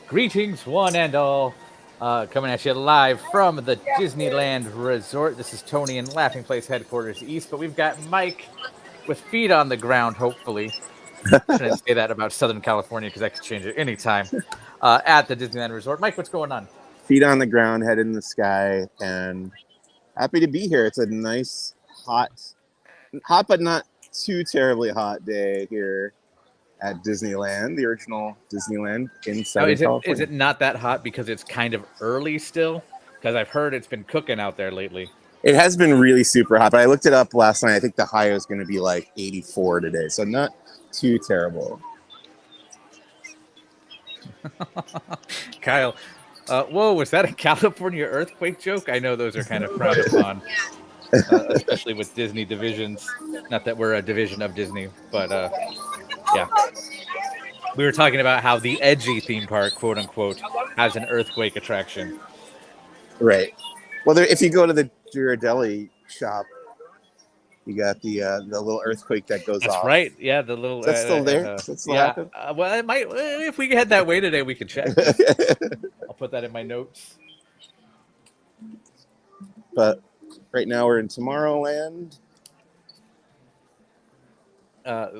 Greetings, one and all. Coming at you live from the Disneyland Resort. This is Tony in Laughing Place headquarters east, but we've got Mike with feet on the ground, hopefully. Shouldn't say that about Southern California because that could change at any time. At the Disneyland Resort. Mike, what's going on? Feet on the ground, head in the sky, and happy to be here. It's a nice, hot but not too terribly hot day here at Disneyland, the original Disneyland in Southern California. Is it not that hot because it's kind of early still? Because I've heard it's been cooking out there lately. It has been really super hot, but I looked it up last night. I think the high is going to be like 84 today, so not too terrible. Kyle, whoa, was that a California earthquake joke? I know those are kind of frowned upon, especially with Disney divisions. Not that we're a division of Disney, but yeah. We were talking about how the edgy theme park, quote unquote, has an earthquake attraction. Right. Well, if you go to the Ghirardelli shop, you got the little earthquake that goes off. That's right. Yeah, the little. That's still there. That's still happening. Well, it might. If we head that way today, we can check. I'll put that in my notes. But right now we're in Tomorrowland.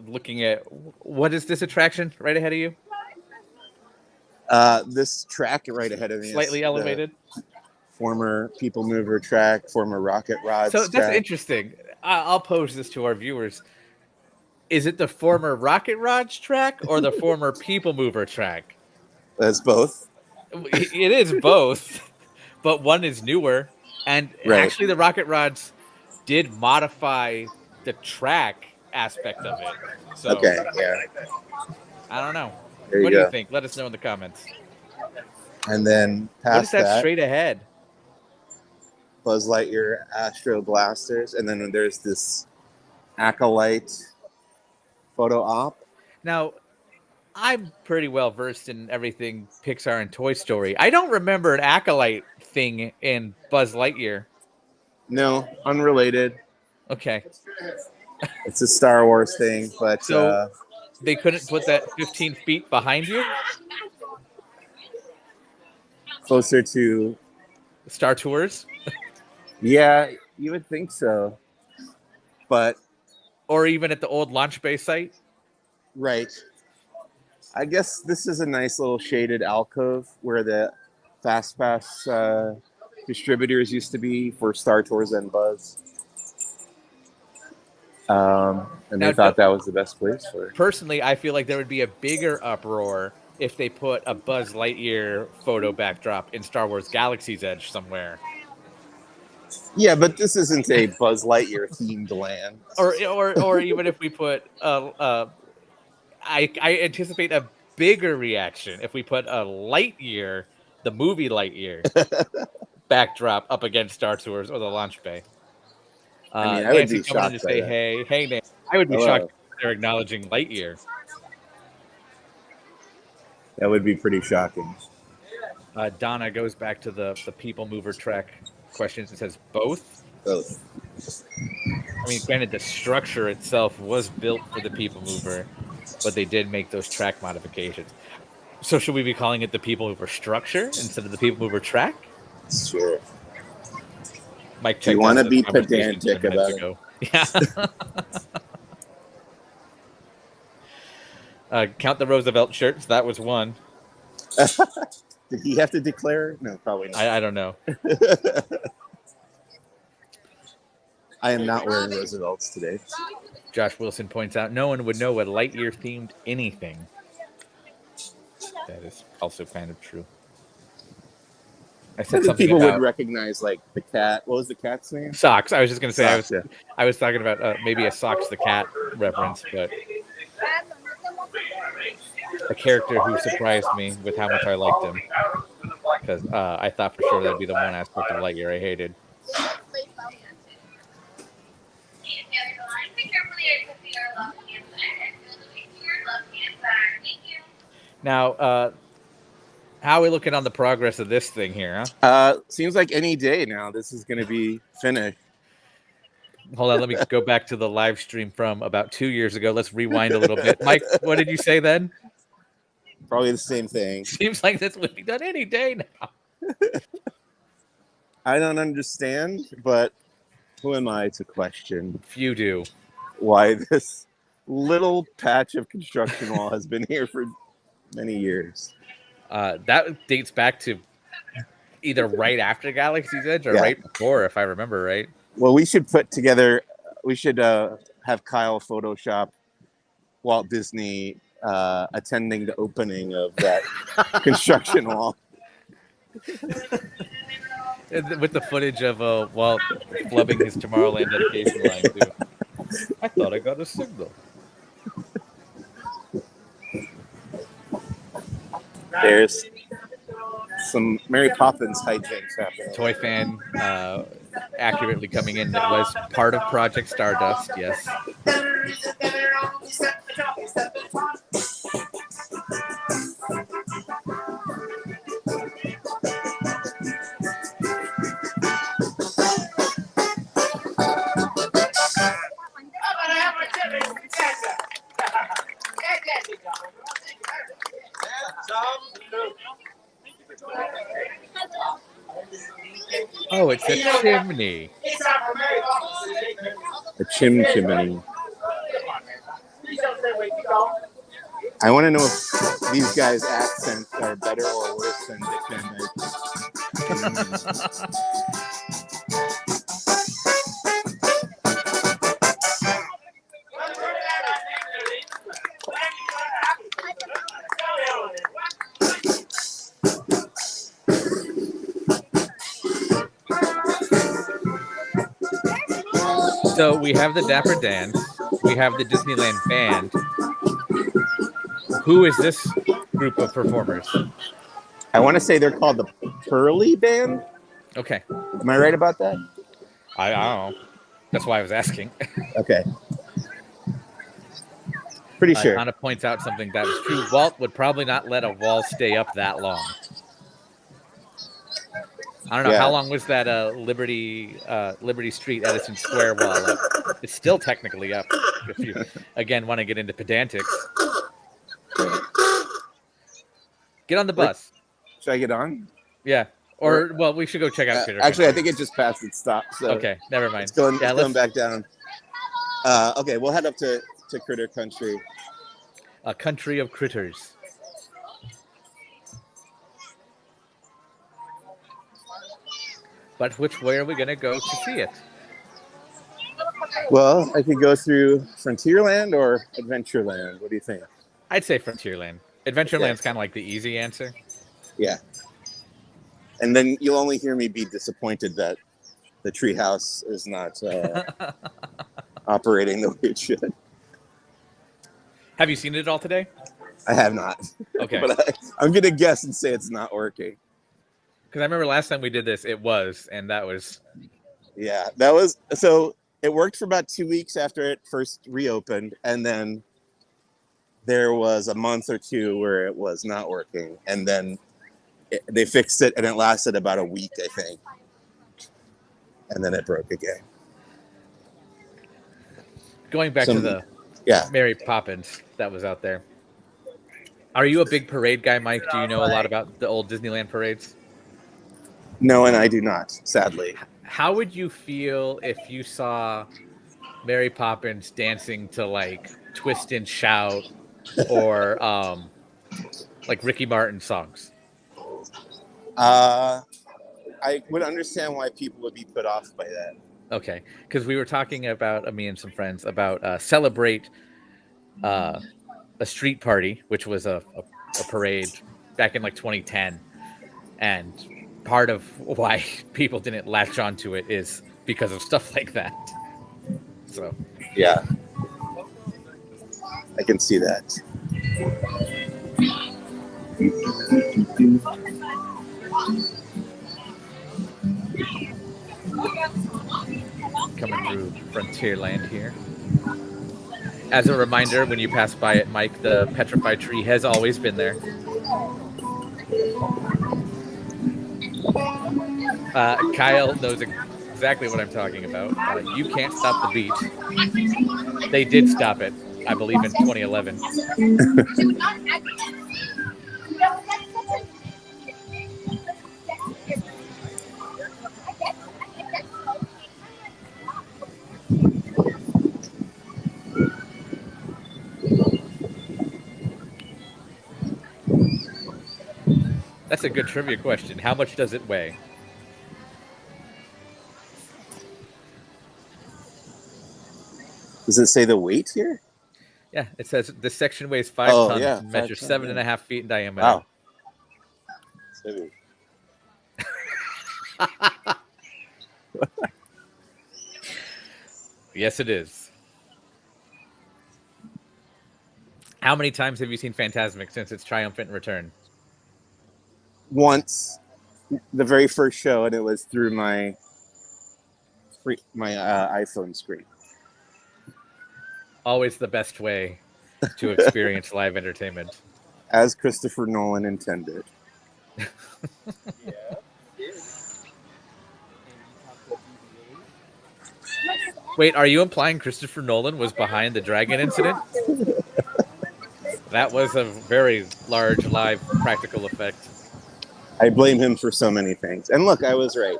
Looking at what is this attraction right ahead of you? This track right ahead of me, slightly elevated. Former People Mover track, former Rocket Rods. So that's interesting. I'll pose this to our viewers. Is it the former Rocket Rods track or the former People Mover track? That's both. It is both, but one is newer. And actually, the Rocket Rods did modify the track aspect of it. So, okay, yeah. I don't know. What do you think? Let us know in the comments. And then past what is that straight ahead? Buzz Lightyear Astro Blasters, and then there's this Acolyte photo op. Now, I'm pretty well versed in everything Pixar and Toy Story. I don't remember an Acolyte thing in Buzz Lightyear. No, unrelated. Okay. It's a Star Wars thing, but so they couldn't put that 15 feet behind you? Closer to Star Tours? Yeah, you would think so. But or even at the old launch bay site? Right. I guess this is a nice little shaded alcove where the Fast Pass distributors used to be for Star Tours and Buzz. And they thought that was the best place for it. Personally, I feel like there would be a bigger uproar if they put a Buzz Lightyear photo backdrop in Star Wars Galaxy's Edge somewhere. Yeah, but this isn't a Buzz Lightyear themed land. Or even if we put I anticipate a bigger reaction if we put a Lightyear, the movie Lightyear, backdrop up against Star Tours or the launch bay. I mean, I would be shocked to say, hey, Nancy. I would be shocked if they're acknowledging Lightyear. That would be pretty shocking. Donna goes back to the People Mover track questions and says both. Both. I mean, granted, the structure itself was built for the People Mover, but they did make those track modifications. So should we be calling it the People Mover structure instead of the People Mover track? Sure. Mike, you want to be pedantic about it. Yeah. Count the Roosevelt shirts. That was one. Did he have to declare? No, probably not. I don't know. I am not wearing Roosevelts today. Josh Wilson points out no one would know a Lightyear themed anything. That is also kind of true. I I said think something people would about recognize like the cat. What was the cat's name? socks. I was just gonna say Socks, yeah. I was talking about maybe a Socks the Cat reference, but a character who surprised me with how much I liked him, because I thought for sure that'd be the one aspect of Lightyear I hated. Now, how are we looking on the progress of this thing here? Huh? Seems like any day now this is going to be finished. Hold on, let me go back to the live stream from about 2 years ago. Let's rewind a little bit. Mike, what did you say then? Probably the same thing. Seems like this would be done any day now. I don't understand, but who am I to question Few do. why this little patch of construction wall has been here for many years? That dates back to either right after Galaxy's Edge or Yeah. right before, if I remember right. Well, we should have Kyle Photoshop Walt Disney attending the opening of that construction wall. With the footage of Walt flubbing his Tomorrowland dedication line too. I thought I got a signal. There's some Mary Poppins hijinks happening. Toy fan accurately coming in that was part of Project Stardust, yes. Oh, it's a chimney. A chimney. I want to know if these guys' accents are better or worse than Dick Van Dyke. So we have the Dapper Dans. We have the Disneyland Band. Who is this group of performers? I want to say they're called the Pearly Band. Okay. Am I right about that? I don't know. That's why I was asking. Okay. Pretty sure. Anna points out something that is true. Walt would probably not let a wall stay up that long. I don't know. Yeah. How long was that Liberty Street, Edison Square wall up? It's still technically up. If you, again, want to get into pedantics. Get on the bus. Should I get on? Yeah. Or, well, we should go check out Critter Actually, Country. I think it just passed its stop. So okay, never mind. It's going back down. Okay, we'll head up to Critter Country. A country of critters. But which way are we going to go to see it? Well, I could go through Frontierland or Adventureland. What do you think? I'd say Frontierland. Adventureland's kind of like the easy answer. Yeah. And then you'll only hear me be disappointed that the treehouse is not operating the way it should. Have you seen it all today? I have not. Okay. But I'm going to guess and say it's not working. Because I remember last time we did this, it was, and that was... Yeah, that was... So it worked for about 2 weeks after it first reopened, and then there was a month or two where it was not working, and then they fixed it, and it lasted about a week, I think. And then it broke again. Going back to the Mary Poppins that was out there. Are you a big parade guy, Mike? Do you know a lot about the old Disneyland parades? No, and I do not, sadly. How would you feel if you saw Mary Poppins dancing to like Twist and Shout or like Ricky Martin songs? I would understand why people would be put off by that. Okay, because we were talking about, me and some friends, about Celebrate a Street Party, which was a parade back in like 2010. And part of why people didn't latch onto it is because of stuff like that. So Yeah, I can see that. coming through Frontierland here. As a reminder, when you pass by it, Mike, the petrified tree has always been there. Kyle knows exactly what I'm talking about. You can't stop the beat. They did stop it, I believe, in 2011. That's a good trivia question. How much does it weigh? Does it say the weight here? Yeah, it says this section weighs 5 tons Yeah, and 5 measures tons, 7.5 feet in diameter. Wow. It's heavy. Yes, it is. How many times have you seen Fantasmic since its triumphant return? Once, the very first show, and it was through my iPhone screen. Always the best way to experience live entertainment. As Christopher Nolan intended. Wait, are you implying Christopher Nolan was behind the dragon incident? That was a very large live practical effect. I blame him for so many things. And look, I was right.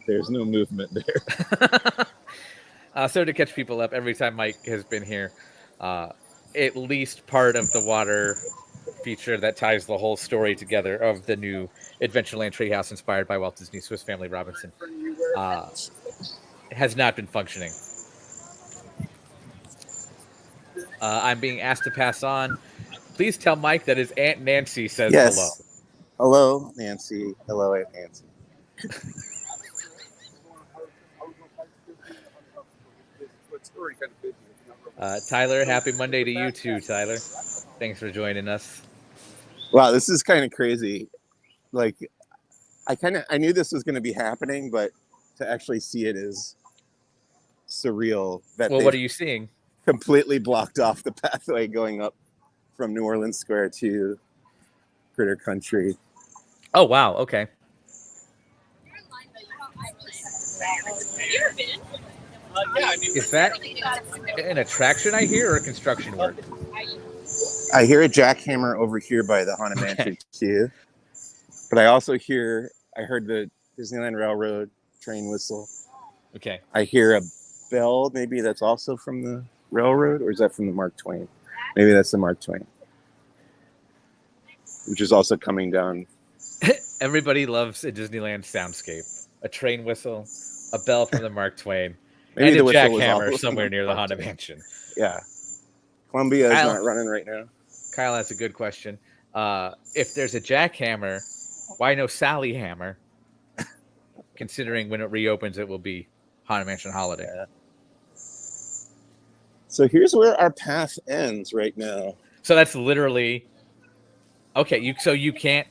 There's no movement there. So to catch people up, every time Mike has been here, at least part of the water feature that ties the whole story together of the new Adventureland Treehouse inspired by Walt Disney's Swiss Family Robinson has not been functioning. I'm being asked to pass on. Please tell Mike that his Aunt Nancy says hello. Hello, Nancy. Hello, Aunt Nancy. Tyler, happy Monday to you too, Tyler. Thanks for joining us. Wow, this is kind of crazy. Like, I knew this was going to be happening, but to actually see it is surreal. Well, what are you seeing? Completely blocked off the pathway going up from New Orleans Square to Critter Country. Oh, wow. Okay. Is that an attraction I hear or construction work? I hear a jackhammer over here by the Haunted Mansion too. But I also heard the Disneyland Railroad train whistle. Okay. I hear a bell, maybe that's also from the railroad, or is that from the Mark Twain? Maybe that's the Mark Twain, which is also coming down. Everybody loves a Disneyland soundscape. A train whistle, a bell from the Mark Twain, Maybe and a jackhammer somewhere near the Haunted Mansion. Yeah. Columbia is not running right now. Kyle, that's a good question. If there's a jackhammer, why no Sally Hammer? Considering when it reopens, it will be Haunted Mansion Holiday. Yeah. So here's where our path ends right now. So that's literally okay. You can't.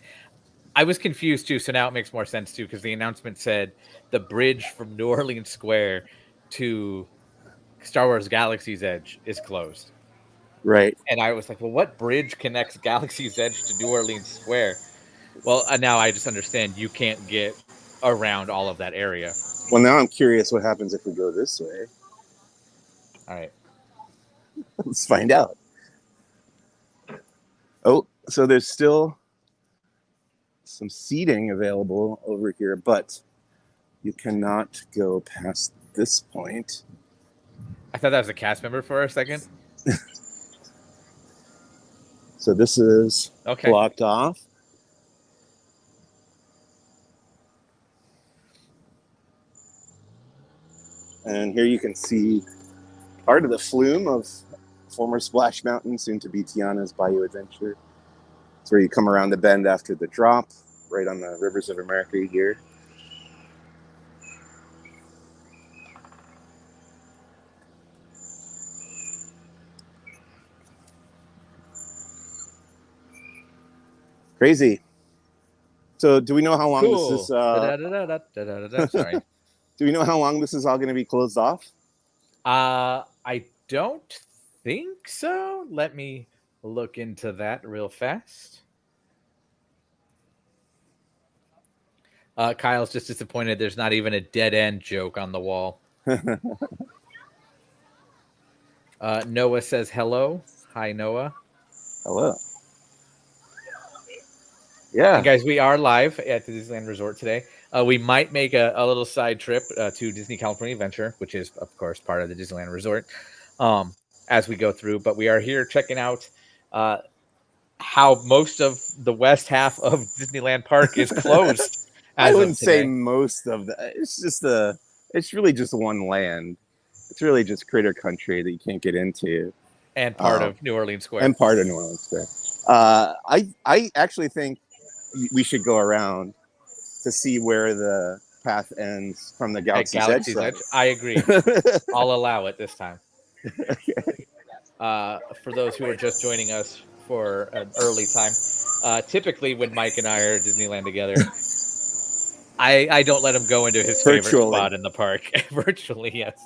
I was confused too, so now it makes more sense too, because the announcement said the bridge from New Orleans Square to Star Wars Galaxy's Edge is closed. Right. And I was like, well, what bridge connects Galaxy's Edge to New Orleans Square? Well, now I just understand you can't get around all of that area. Well, now I'm curious what happens if we go this way. All right. Let's find out. Oh, so there's still some seating available over here, but you cannot go past this point. I thought that was a cast member for a second. So this is blocked off. And here you can see part of the flume of former Splash Mountain, soon to be Tiana's Bayou Adventure. It's where you come around the bend after the drop. right on the rivers of America here. Crazy. So, do we know how long this is? Sorry. Do we know how long this is all going to be closed off? I don't think so. Let me look into that real fast. Kyle's just disappointed there's not even a dead end joke on the wall. Noah says hello. Hi, Noah. Hello. Yeah. And guys, we are live at the Disneyland Resort today. We might make a little side trip to Disney California Adventure, which is, of course, part of the Disneyland Resort, as we go through. But we are here checking out how most of the west half of Disneyland Park is closed. I wouldn't say most of that. It's really just one land. It's really just Critter Country that you can't get into. And part of New Orleans Square. And part of New Orleans Square. I actually think we should go around to see where the path ends from the Galaxy's Edge. I agree. I'll allow it this time. Okay. For those who are just joining us for an early time, typically when Mike and I are at Disneyland together, I don't let him go into his favorite spot in the park. Virtually, yes.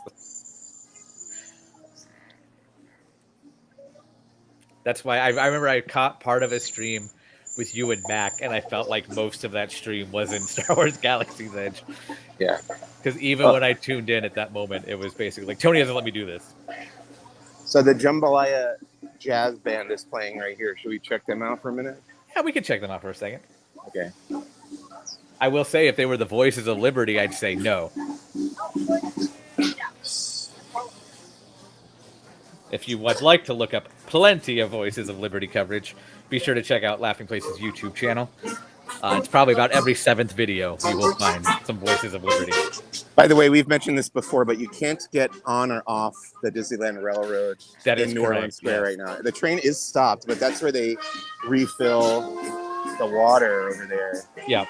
That's why I remember I caught part of a stream with you and Mac, and I felt like most of that stream was in Star Wars Galaxy's Edge. Yeah. Because even when I tuned in at that moment, it was basically like, Tony doesn't let me do this. So the Jambalaya Jazz Band is playing right here. Should we check them out for a minute? Yeah, we could check them out for a second. Okay. I will say, if they were the Voices of Liberty, I'd say no. If you would like to look up plenty of Voices of Liberty coverage, be sure to check out Laughing Place's YouTube channel. It's probably about every 7th video you will find some Voices of Liberty. By the way, we've mentioned this before, but you can't get on or off the Disneyland Railroad in New Orleans Square right now. The train is stopped, but that's where they refill the water over there. Yeah.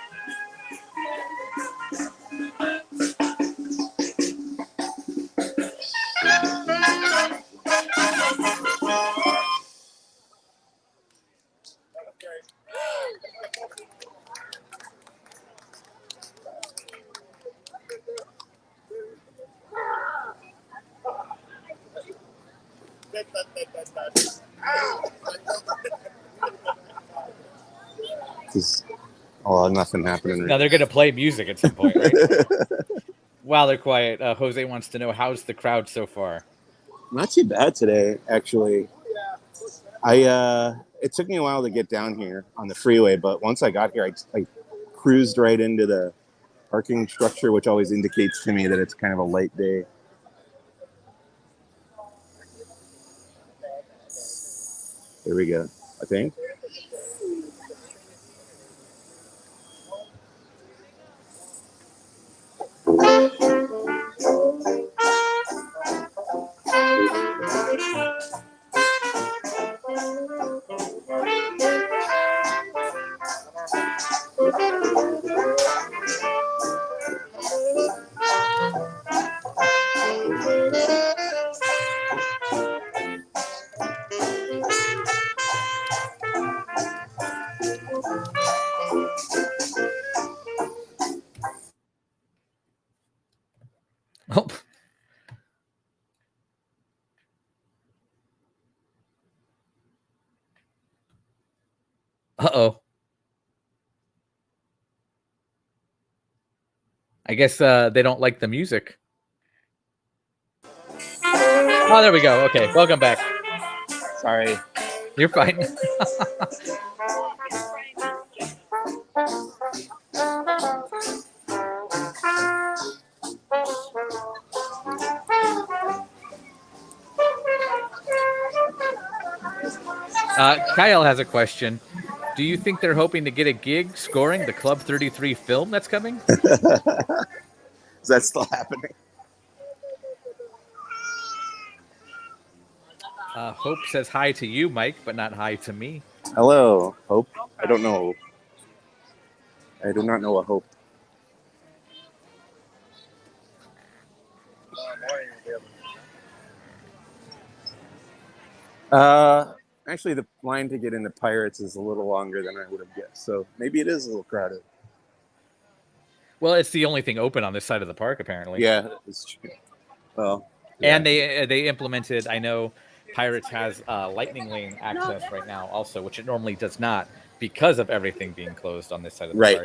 Nothing happening right now. They're going to play music at some point, right? While they're quiet, Jose wants to know, how's the crowd so far? Not too bad today, actually. It took me a while to get down here on the freeway, but once I got here, I cruised right into the parking structure, which always indicates to me that it's kind of a light day. There we go, I think. Oh. Uh-oh. I guess they don't like the music. Oh, there we go. Okay, welcome back. Sorry. You're fine. Kyle has a question. Do you think they're hoping to get a gig scoring the Club 33 film that's coming? Is that still happening? Hope says hi to you, Mike, but not hi to me. Hello, Hope. I don't know. I do not know a hope. Actually, the line to get into Pirates is a little longer than I would have guessed, so maybe it is a little crowded. Well, it's the only thing open on this side of the park, apparently. Yeah, it's true. Well, yeah. And they implemented. I know Pirates has lightning lane access right now, also, which it normally does not because of everything being closed on this side of the Right.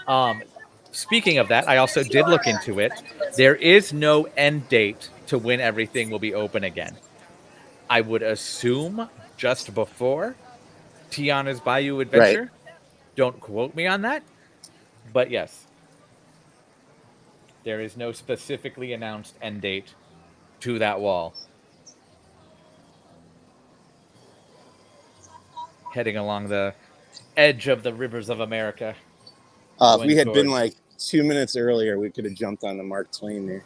park. Speaking of that, I also did look into it. There is no end date to when everything will be open again. I would assume just before Tiana's Bayou Adventure. Right. Don't quote me on that, but yes, there is no specifically announced end date to that wall. Heading along the edge of the rivers of America. If we had been like 2 minutes earlier, we could have jumped on the Mark Twain there.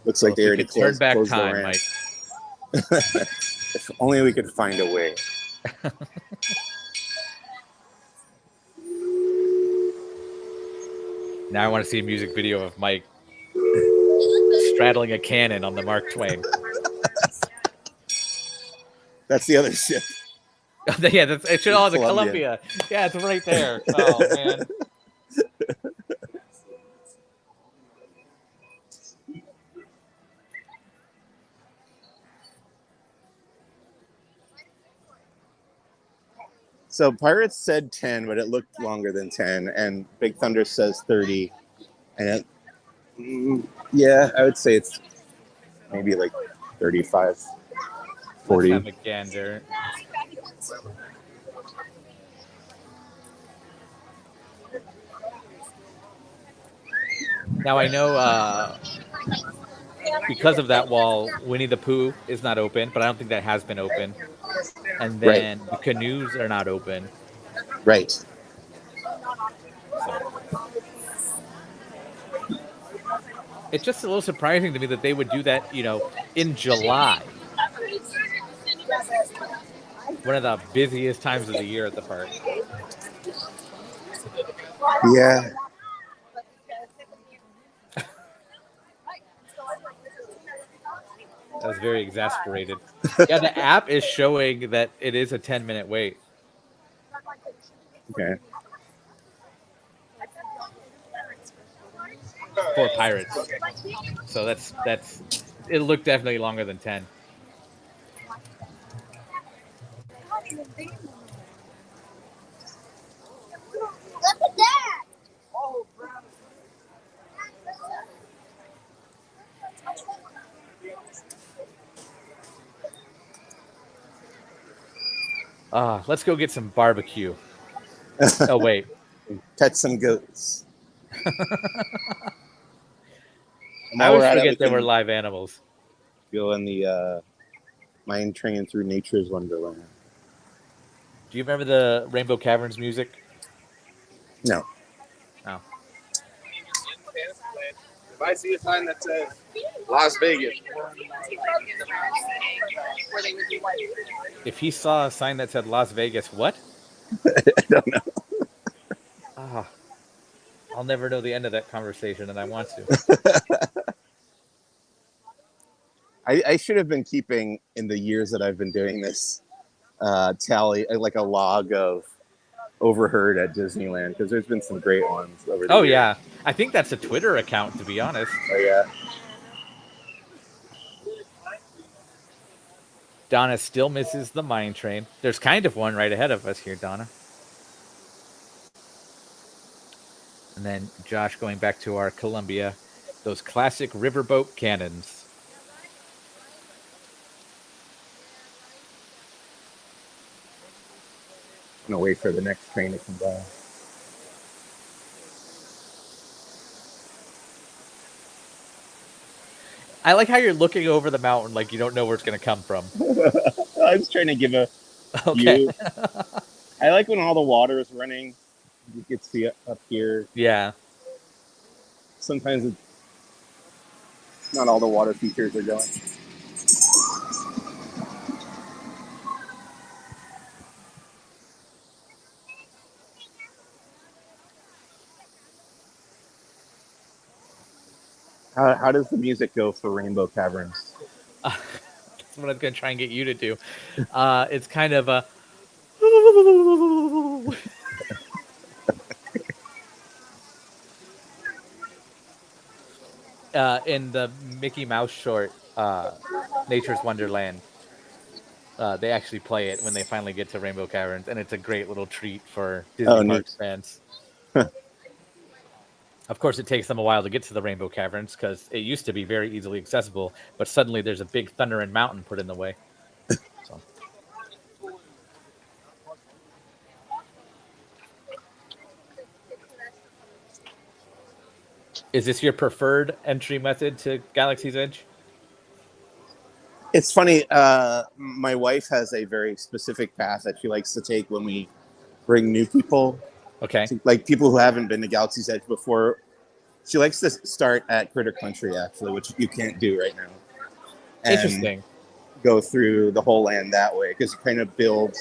Looks like they already closed back the time, ramp. Mike. If only we could find a way. Now I want to see a music video of Mike straddling a cannon on the Mark Twain. That's the other ship. Yeah, it's the Columbia. Yeah, it's right there. Oh, man. So Pirates said 10, but it looked longer than 10, and Big Thunder says 30. And yeah, I would say it's maybe like 35, 40. Let's have a gander. Now I know because of that wall, Winnie the Pooh is not open, but I don't think that has been open. And then the canoes are not open. Right. So. It's just a little surprising to me that they would do that, in July. One of the busiest times of the year at the park. Yeah. I was very exasperated. Yeah, the app is showing that it is a 10-minute wait. Okay. For Pirates. So that's it looked definitely longer than 10. Look at that. Let's go get some barbecue. Oh, wait. Pet some goats. I always forget there were live animals. Go on the mine train through nature's wonderland. Do you remember the Rainbow Caverns music? No. Oh. If I see a sign that says Las Vegas. If he saw a sign that said Las Vegas, what? I don't know. I'll never know the end of that conversation, and I want to. I should have been keeping, in the years that I've been doing this, tally, like a log of overheard at Disneyland, because there's been some great ones over the years. Yeah. I think that's a Twitter account, to be honest. Oh, yeah. Donna still misses the mine train. There's kind of one right ahead of us here, Donna. And then Josh going back to our Columbia, those classic riverboat cannons. I'm going to wait for the next train to come by. I like how you're looking over the mountain like you don't know where it's going to come from. I was trying to give a view. I like when all the water is running. You can see it up here. Yeah. Sometimes not all the water features are going. How does the music go for Rainbow Caverns? That's what I was going to try and get you to do. It's kind of a. In the Mickey Mouse short, Nature's Wonderland, they actually play it when they finally get to Rainbow Caverns, and it's a great little treat for Disney Park Neat. fans. Of course, it takes them a while to get to the Rainbow Caverns because it used to be very easily accessible, but suddenly there's a big thunder and mountain put in the way. So. Is this your preferred entry method to Galaxy's Edge? It's funny. My wife has a very specific path that she likes to take when we bring new people. Okay. Like people who haven't been to Galaxy's Edge before. She likes to start at Critter Country, actually, which you can't do right now. And Interesting. go through the whole land that way because you kind of build.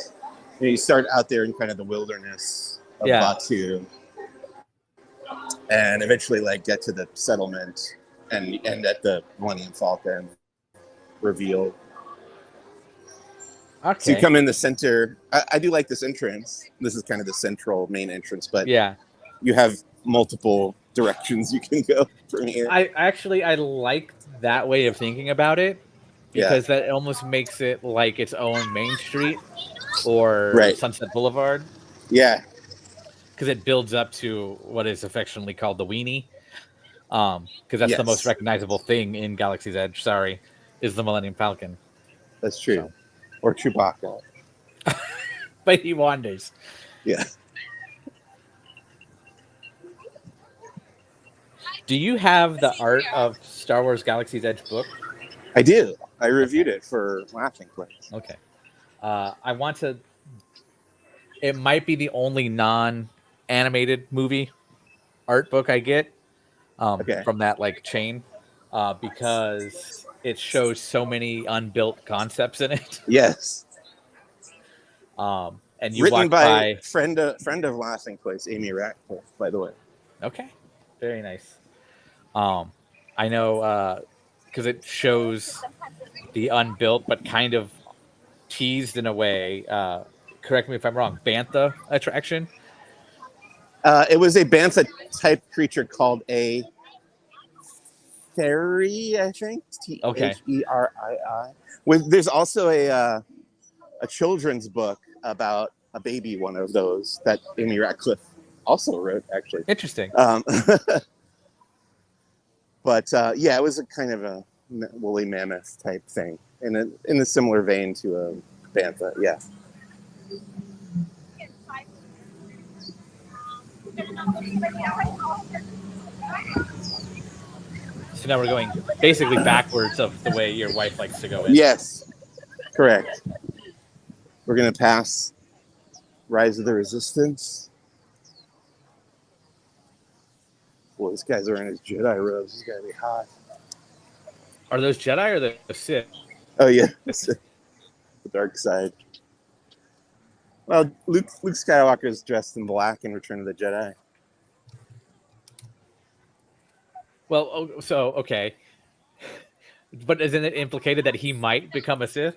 You start out there in kind of the wilderness of Batu, and eventually, like, get to the settlement and end at the Millennium Falcon reveal. Okay. So you come in the center. I do like this entrance. This is kind of the central main entrance, but you have multiple directions you can go from here. I like that way of thinking about it because that almost makes it like its own main street or Sunset Boulevard. Yeah. Because it builds up to what is affectionately called the weenie. Because that's the most recognizable thing in Galaxy's Edge, is the Millennium Falcon. That's true. So. Or Chewbacca. But he wanders. Yeah. Do you have the Art of Star Wars Galaxy's Edge book? I do. I reviewed it for Laughing Place. Okay. I want to... It might be the only non-animated movie art book I get from that like chain because it shows so many unbuilt concepts in it. Yes. And you written walk by friend of Laughing Place, Amy Ratcliffe, by the way. Okay. Very nice. I know because it shows the unbuilt but kind of teased in a way. Correct me if I'm wrong. Bantha attraction. It was a Bantha type creature called a fairy, I think. Therii. There's also a children's book about a baby one of those that Amy Ratcliffe also wrote, actually. Interesting. But it was a kind of a woolly mammoth type thing in a similar vein to a Bantha. Yeah. So now we're going basically backwards of the way your wife likes to go in. Yes, correct. We're going to pass Rise of the Resistance. Boy, this guy's wearing his Jedi robes. He's got to be hot. Are those Jedi or the Sith? Oh, yeah. The dark side. Well, Luke Skywalker is dressed in black in Return of the Jedi. Well, so, okay. But isn't it implicated that he might become a Sith?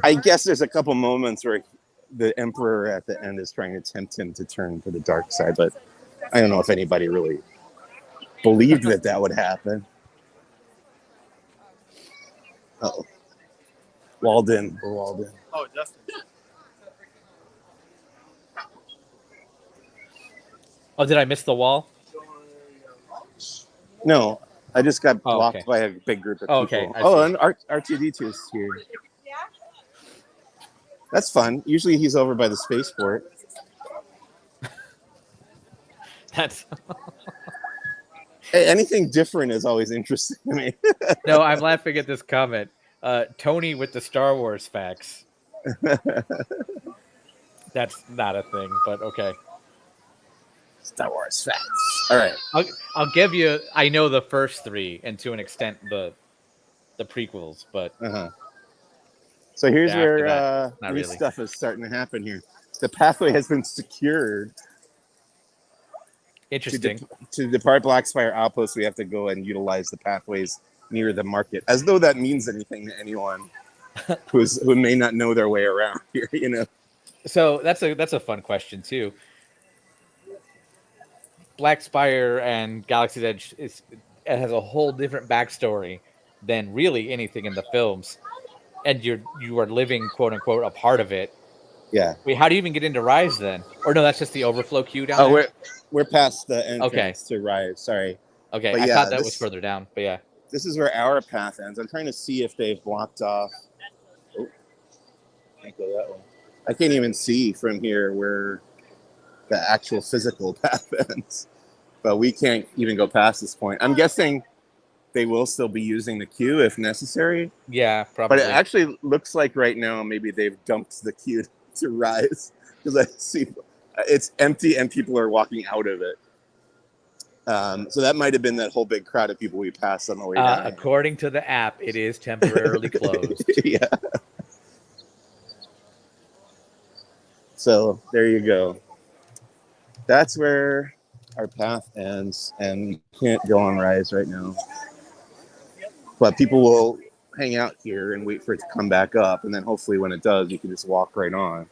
I guess there's a couple moments where the Emperor at the end is trying to tempt him to turn to the dark side, but I don't know if anybody really believed that would happen. Uh-oh. Walden. We're Walden. Oh, Justin. Oh, did I miss the wall? No, I just got blocked by a big group of people. Okay, and R2D2 is here. That's fun. Usually he's over by the spaceport. That's... Anything different is always interesting to me. No, I'm laughing at this comment. Tony with the Star Wars facts. That's not a thing, but okay. Star Wars facts. All right. I'll give you. I know the first three, and to an extent the prequels, but so here's where not new really. stuff is starting to happen here. The pathway has been secured. Interesting. To depart Blackspire Outpost, we have to go and utilize the pathways near the market, as though that means anything to anyone who may not know their way around here. You know. So that's a fun question too. Black Spire and Galaxy's Edge it has a whole different backstory than really anything in the films, and you are living quote unquote a part of it. Yeah. Wait, how do you even get into Rise then? Or no, that's just the overflow queue down Oh, there. we're past the Okay. entrance to Rise. Sorry. Okay, But I yeah, thought that was further down, but yeah. This is where our path ends. I'm trying to see if they've blocked off. Oh, can't go that way. I can't even see from here where the actual physical path ends. But we can't even go past this point. I'm guessing they will still be using the queue if necessary. Yeah, probably. But it actually looks like right now maybe they've dumped the queue to Rise, because I see it's empty and people are walking out of it. So that might have been that whole big crowd of people we passed on the way down. According to the app, it is temporarily closed. Yeah. So there you go. That's where our path ends, and you can't go on Rise right now. But people will hang out here and wait for it to come back up, and then hopefully when it does, you can just walk right on.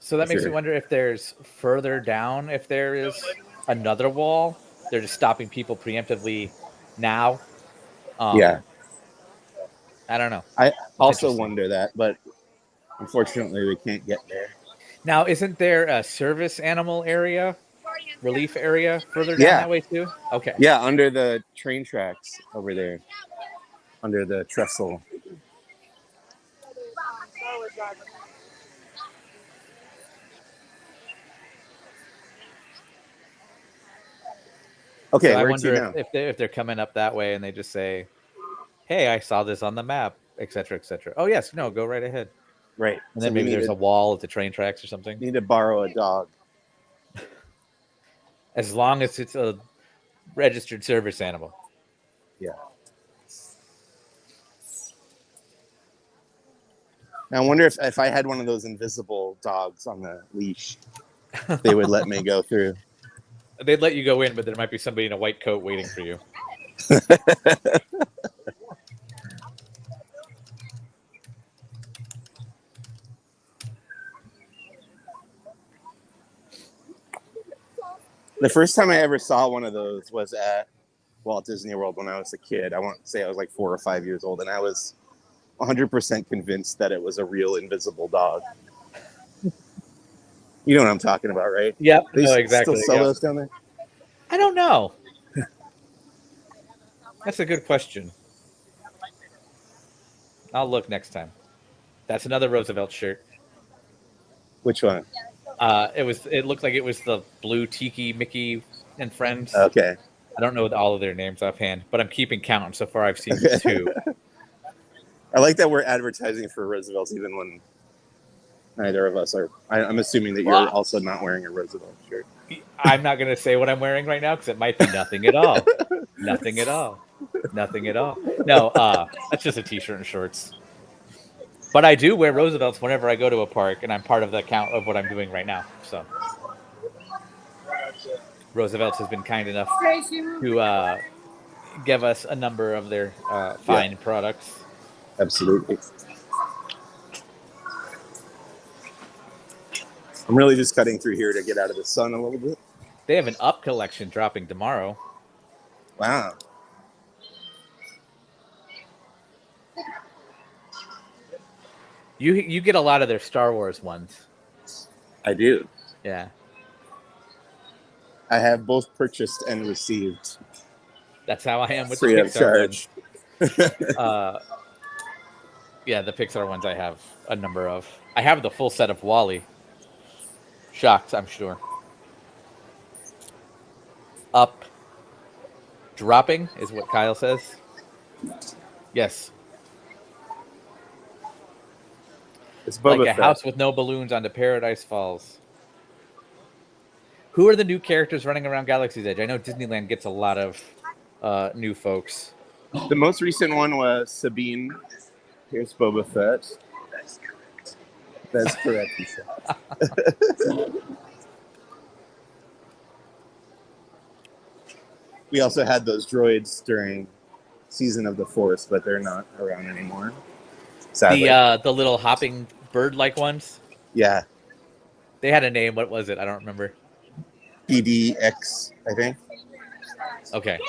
So that makes me wonder if there's further down, if there is another wall. They're just stopping people preemptively now. Yeah. I don't know. I also wonder that, but unfortunately we can't get there. Now, isn't there a service animal area, relief area further down that way too? Okay. Yeah, under the train tracks over there, under the trestle. Okay, so I wonder if they're coming up that way and they just say, "Hey, I saw this on the map," etc., etc. Oh yes, no, go right ahead. Right, and then maybe there's a wall at the train tracks or something. Need to borrow a dog. As long as it's a registered service animal. Yeah. Now, I wonder if I had one of those invisible dogs on the leash, they would let me go through. They'd let you go in, but there might be somebody in a white coat waiting for you. The first time I ever saw one of those was at Walt Disney World when I was a kid. I want to say I was like 4 or 5 years old, and I was 100% convinced that it was a real invisible dog. You know what I'm talking about, right? Yep. They exactly. still sell those down there? I don't know. That's a good question. I'll look next time. That's another Roosevelt shirt. Which one? It looked like it was the blue Tiki Mickey and Friends. Okay. I don't know all of their names offhand, but I'm keeping count. And so far, I've seen 2. I like that we're advertising for Roosevelt's even when neither of us are. I'm assuming that you're also not wearing a Roosevelt shirt. I'm not going to say what I'm wearing right now because it might be nothing at all. Nothing at all. Nothing at all. No, that's just a t-shirt and shorts. But I do wear Roosevelt's whenever I go to a park, and I'm part of the count of what I'm doing right now. So Roosevelt's has been kind enough to give us a number of their fine products. Absolutely. I'm really just cutting through here to get out of the sun a little bit. They have an Up collection dropping tomorrow. Wow. You get a lot of their Star Wars ones. I do. Yeah. I have both purchased and received. That's how I am with free the of Pixar charge. ones. Yeah, the Pixar ones I have a number of. I have the full set of WALL-E. Shocked, I'm sure. Up. Dropping is what Kyle says. Yes. It's Boba like a Fett. house with no balloons onto Paradise Falls. Who are the new characters running around Galaxy's Edge? I know Disneyland gets a lot of new folks. The most recent one was Sabine. Here's Boba Fett. That's correct, he said. we also had those droids during Season of the Force, but they're not around anymore. Sadly. The little hopping bird-like ones. Yeah. They had a name. What was it? I don't remember. PDX, I think. Okay.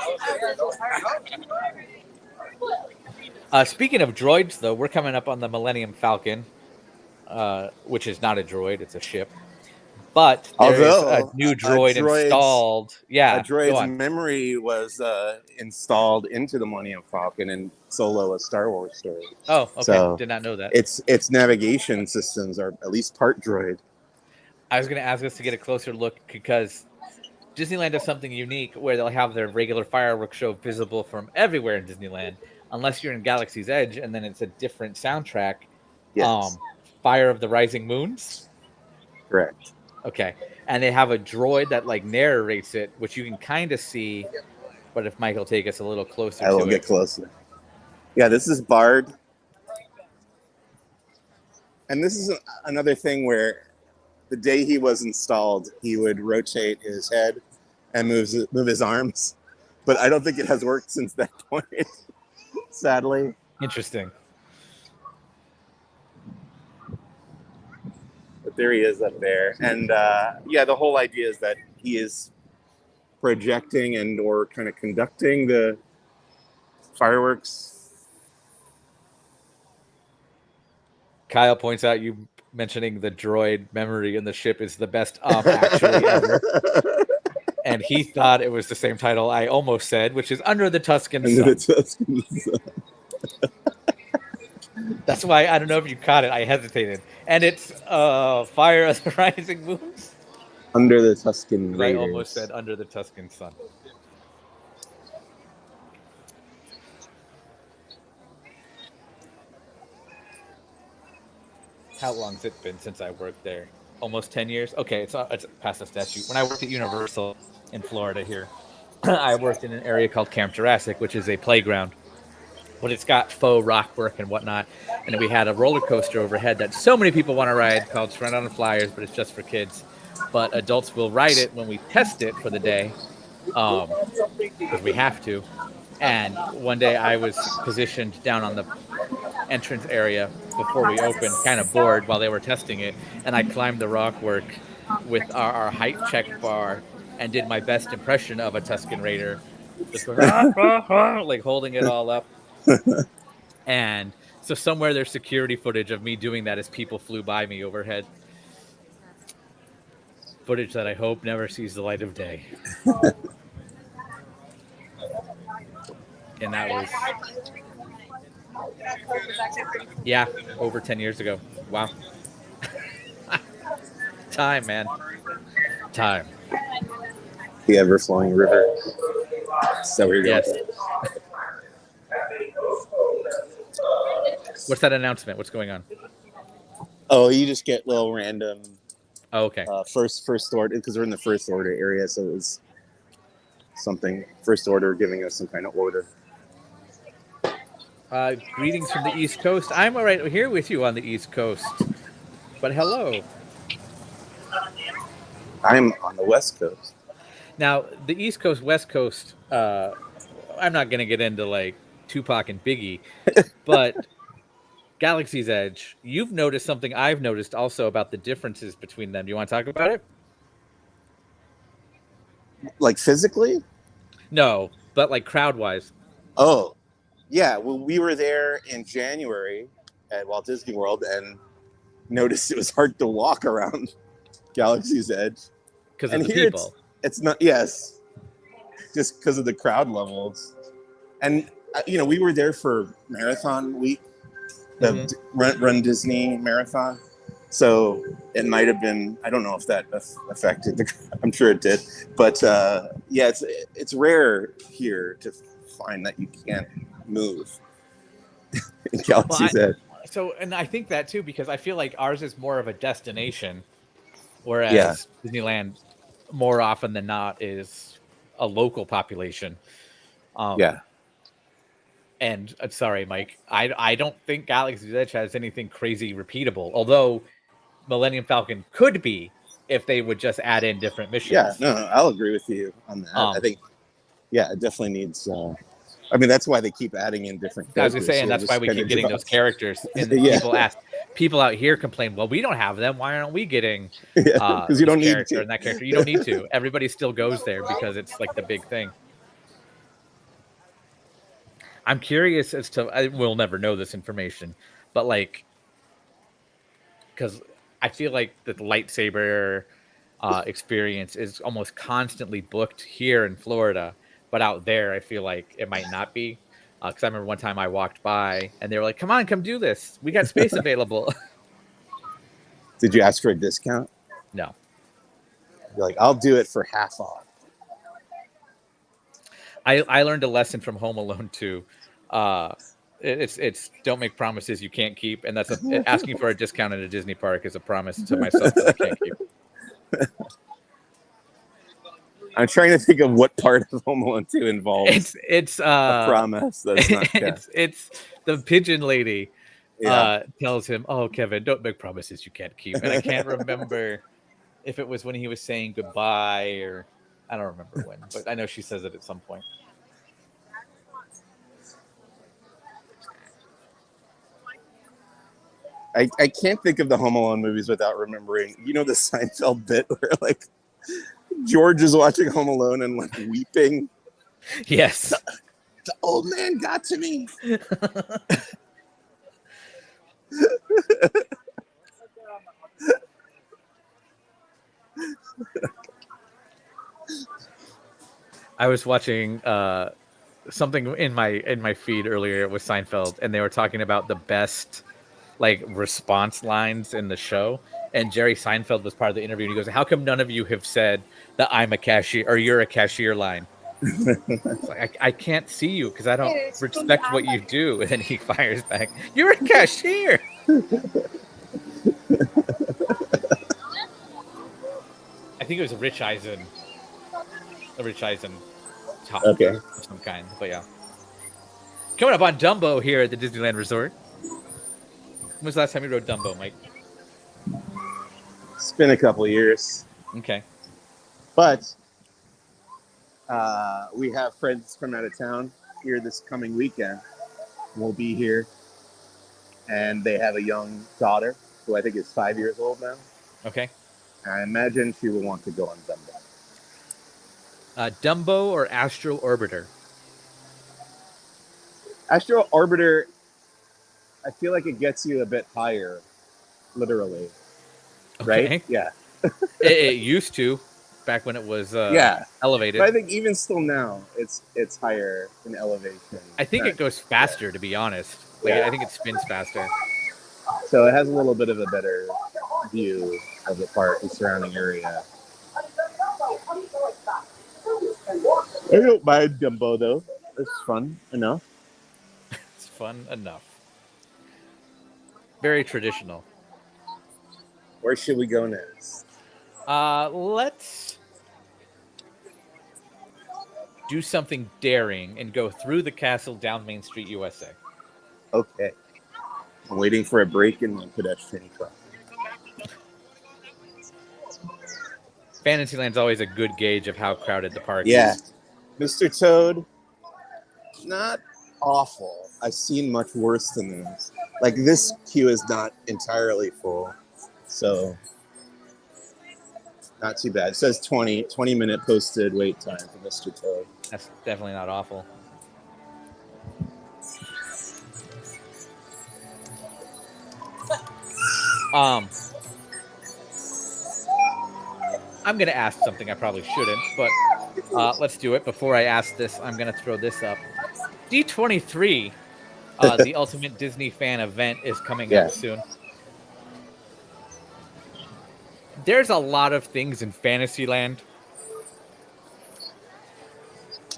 Speaking of droids, though, we're coming up on the Millennium Falcon, which is not a droid; it's a ship. But there's a new droid installed. Yeah, a droid's memory was installed into the Millennium Falcon in Solo: A Star Wars Story. Oh, okay. So did not know that. Its navigation systems are at least part droid. I was going to ask us to get a closer look because Disneyland does something unique where they'll have their regular fireworks show visible from everywhere in Disneyland, unless you're in Galaxy's Edge, and then it's a different soundtrack. Yes. Fire of the Rising Moons. Correct. Okay, and they have a droid that like narrates it, which you can kind of see. But if Mike will take us a little closer, I will get closer. Yeah, this is Bard, and this is another thing where the day he was installed, he would rotate his head and move his arms, but I don't think it has worked since that point. Sadly. Interesting. But there he is up there. And yeah, the whole idea is that he is projecting and or kind of conducting the fireworks. Kyle points out you mentioning the droid memory in the ship is the best actually ever. And he thought it was the same title I almost said, which is Under the Tuscan Sun. Under the Tuscan Sun. That's why I don't know if you caught it. I hesitated. And it's Fire of the Rising Moons. Under the Tuscan Raiders. I almost said Under the Tuscan Sun. How long's it been since I worked there? Almost 10 years? Okay, it's past the statute. When I worked at Universal in Florida here, I worked in an area called Camp Jurassic, which is a playground. But it's got faux rock work and whatnot. And we had a roller coaster overhead that so many people want to ride called Surround on Flyers, but it's just for kids. But adults will ride it when we test it for the day, because we have to. And one day I was positioned down on the entrance area before we opened, kind of bored while they were testing it. And I climbed the rock work with our height check bar and did my best impression of a Tuscan Raider, just going, like holding it all up. And so somewhere there's security footage of me doing that as people flew by me overhead. Footage that I hope never sees the light of day. And that was, yeah, over 10 years ago. Wow. Time, man. Time. The ever-flowing river. So we're yes. What's that announcement? What's going on? Oh, you just get little random. Oh, okay. First order, because we're in the first order area, so it was something first order giving us some kind of order. Greetings from the East Coast. I'm right here with you on the East Coast, but hello. I'm on the West Coast. Now, the East Coast, West Coast, I'm not going to get into like Tupac and Biggie, but Galaxy's Edge, you've noticed something I've noticed also about the differences between them. Do you want to talk about it? Like physically? No, but like crowd-wise. Oh, yeah. Well, we were there in January at Walt Disney World and noticed it was hard to walk around Galaxy's Edge. Because of the people. It's not, yes. Just because of the crowd levels. And, we were there for Marathon Week, the Run Disney Marathon. So it might have been, I don't know if that affected the crowd. I'm sure it did. But, yeah, it's rare here to find that you can't move in Galaxy's Edge. So, and I think that too, because I feel like ours is more of a destination, whereas Disneyland more often than not is a local population. Yeah. And sorry, Mike, I don't think Galaxy's Edge has anything crazy repeatable, although Millennium Falcon could be if they would just add in different missions. Yeah, no, I'll agree with you on that. I think Yeah, it definitely needs. I mean, that's why they keep adding in different I was characters. gonna say, and so that's why we kinda keep getting those draws. characters. And Yeah. people out here complain, well, we don't have them. Why aren't we getting Yeah, because you this don't need character to. and that character? You don't need to. Everybody still goes there because it's like the big thing. I'm curious as to we'll never know this information, but like, because I feel like the lightsaber experience is almost constantly booked here in Florida, but out there, I feel like it might not be. Because I remember one time I walked by and they were like, "Come on, come do this. We got space available." Did you ask for a discount? No, You're like, I'll do it for half off. I learned a lesson from Home Alone 2. It's don't make promises you can't keep, and that's asking for a discount at a Disney park is a promise to myself that I can't keep. I'm trying to think of what part of Home Alone 2 involves It's a promise that's not kept. it's the pigeon lady Yeah. tells him, "Oh, Kevin, don't make promises you can't keep." And I can't remember if it was when he was saying goodbye or I don't remember when, but I know she says it at some point. I can't think of the Home Alone movies without remembering, the Seinfeld bit where like George is watching Home Alone and like weeping. Yes. The old man got to me. I was watching something in my feed earlier with Seinfeld, and they were talking about the best like response lines in the show. And Jerry Seinfeld was part of the interview, and he goes, "How come none of you have said that I'm a cashier or you're a cashier line?" It's like, I can't see you because I don't respect what you do. And then he fires back, "You're a cashier." I think it was a Rich Eisen top Okay. of some kind. But yeah. Coming up on Dumbo here at the Disneyland Resort. When was the last time you rode Dumbo, Mike? It's been a couple of years. Okay. But we have friends from out of town here this coming weekend. We'll be here. And they have a young daughter who I think is 5 years old now. Okay. I imagine she will want to go on Dumbo. Dumbo or Astral Orbiter? Astral Orbiter, I feel like it gets you a bit higher, literally. Okay. Right? Yeah. it used to, back when it was elevated. But I think even still now, it's higher in elevation. I think it goes faster, to be honest. Like, I think it spins faster. So it has a little bit of a better view of the park and surrounding area. I don't mind Dumbo, though. It's fun enough. It's fun enough. Very traditional. Where should we go next? Let's do something daring and go through the castle down Main Street, USA. Okay. I'm waiting for a break in my pedestrian crossing. Fantasyland's always a good gauge of how crowded the park Yeah. is. Mr. Toad, not awful. I've seen much worse than this. Like, this queue is not entirely full. So, not too bad. It says 20-minute posted wait time for Mr. Toad. That's definitely not awful. I'm going to ask something I probably shouldn't, but let's do it. Before I ask this, I'm going to throw this up. D23, the Ultimate Disney Fan event, is coming up soon. There's a lot of things in Fantasyland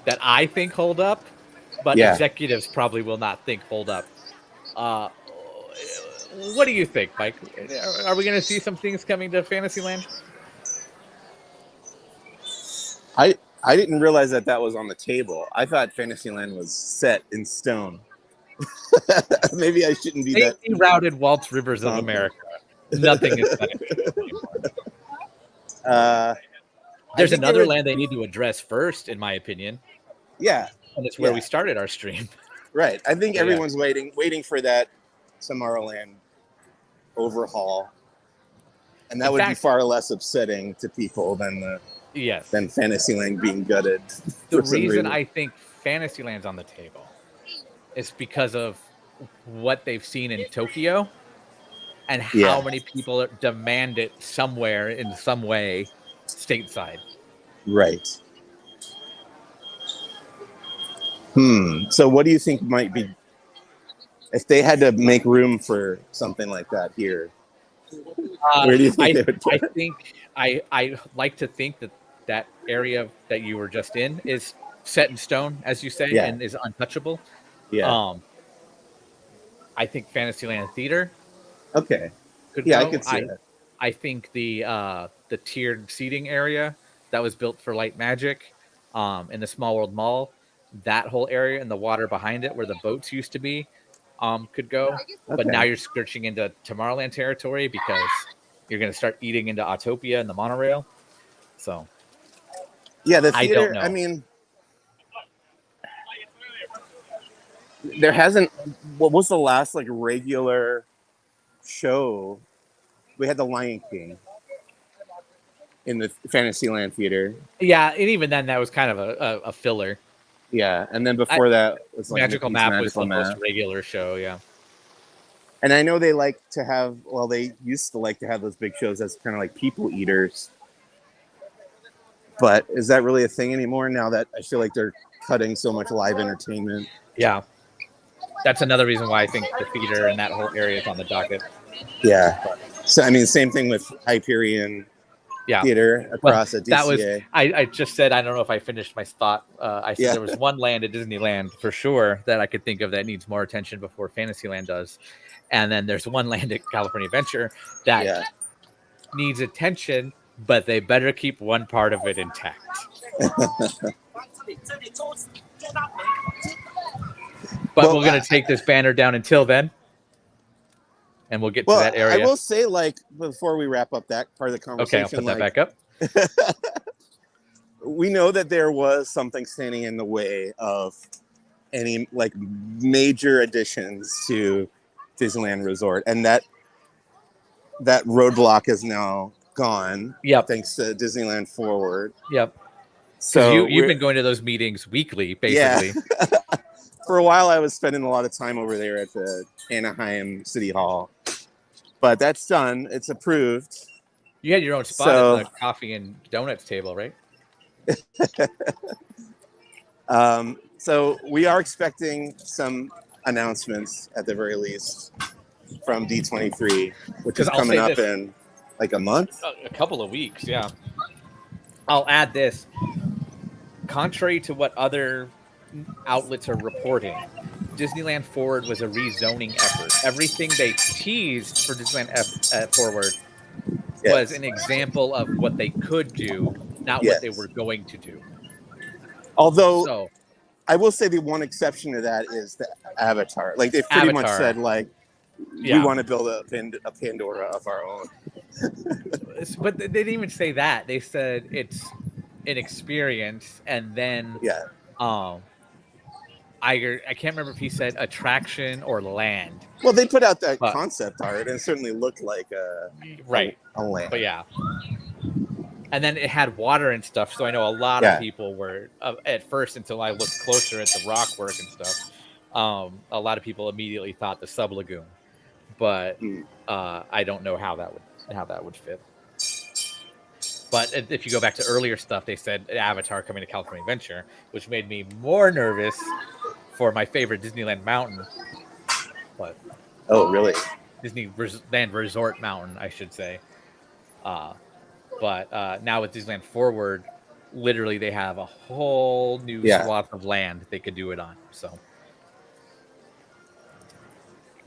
that I think hold up, but executives probably will not think hold up. What do you think, Mike? Are we going to see some things coming to Fantasyland? I didn't realize that was on the table. I thought Fantasyland was set in stone. Maybe I shouldn't be that. They routed Walt's Rivers of America. Nothing is set in stone. There's another land they need to address first, in my opinion. Yeah, And it's where Yeah. we started our stream. right. I think So, yeah. everyone's waiting for that Tomorrowland overhaul, and that In would be fact- far less upsetting to people than Yes. Fantasyland being gutted. The for some reason I think Fantasyland's on the table is because of what they've seen in Tokyo and how Yeah. many people demand it somewhere in some way stateside. Right. So what do you think might be if they had to make room for something like that here? Where do you think they would put it? I think I like to think that area that you were just in is set in stone, as you say, Yeah. and is untouchable. Yeah. I think Fantasyland Theater Okay. could Yeah, go. I could see that. I think the tiered seating area that was built for Light Magic in the Small World Mall, that whole area and the water behind it where the boats used to be could go. But Okay. now you're skirting into Tomorrowland territory because you're going to start eating into Autopia and the monorail. So Yeah, the I theater. don't know. I mean, there hasn't. What was the last like regular show? We had the Lion King in the Fantasyland Theater. Yeah, and even then that was kind of a filler. Yeah, and then before that was like Magical Mickey's Map was the Magical most Map. regular show. Yeah. And I know they like to have. Well, they used to like to have those big shows as kind of like people eaters. But is that really a thing anymore now that I feel like they're cutting so much live entertainment? Yeah. That's another reason why I think the theater and that whole area is on the docket. Yeah. So I mean, same thing with Hyperion Theater across at DCA. That was I just said I don't know if I finished my thought. I said Yeah. there was one land at Disneyland for sure that I could think of that needs more attention before Fantasyland does, and then there's one land at California Adventure that needs attention, but they better keep one part of it intact. But Well, we're going to take this banner down until then, and we'll get to that area. I will say, like, before we wrap up that part of the conversation, Okay, I'll put that back up. We know that there was something standing in the way of any like major additions to Disneyland Resort, and that roadblock is now gone. Yep. Thanks to Disneyland Forward. Yep. So you've been going to those meetings weekly, basically. Yeah. For a while, I was spending a lot of time over there at the Anaheim City Hall, but that's done. It's approved. You had your own spot at the coffee and donuts table, right? So we are expecting some announcements at the very least from D23, which is coming up in like a month. A couple of weeks, yeah. I'll add this. Contrary to what other outlets are reporting, Disneyland Forward was a rezoning effort. Everything they teased for Disneyland Forward was an example of what they could do, not what they were going to do. Although I will say the one exception to that is the Avatar. Like they've pretty much said, like, we want to build a Pandora of our own. But they didn't even say that. They said it's an experience, and then I can't remember if he said attraction or land. Well, they put out that concept art, and it certainly looked like a land. But yeah. And then it had water and stuff, so I know a lot of people were, at first, until I looked closer at the rock work and stuff, a lot of people immediately thought the sub-lagoon. But I don't know how that would fit. But if you go back to earlier stuff, they said Avatar coming to California Adventure, which made me more nervous for my favorite Disneyland mountain. But really? Disneyland Resort mountain, I should say. But now with Disneyland Forward, literally they have a whole new swath of land they could do it on. So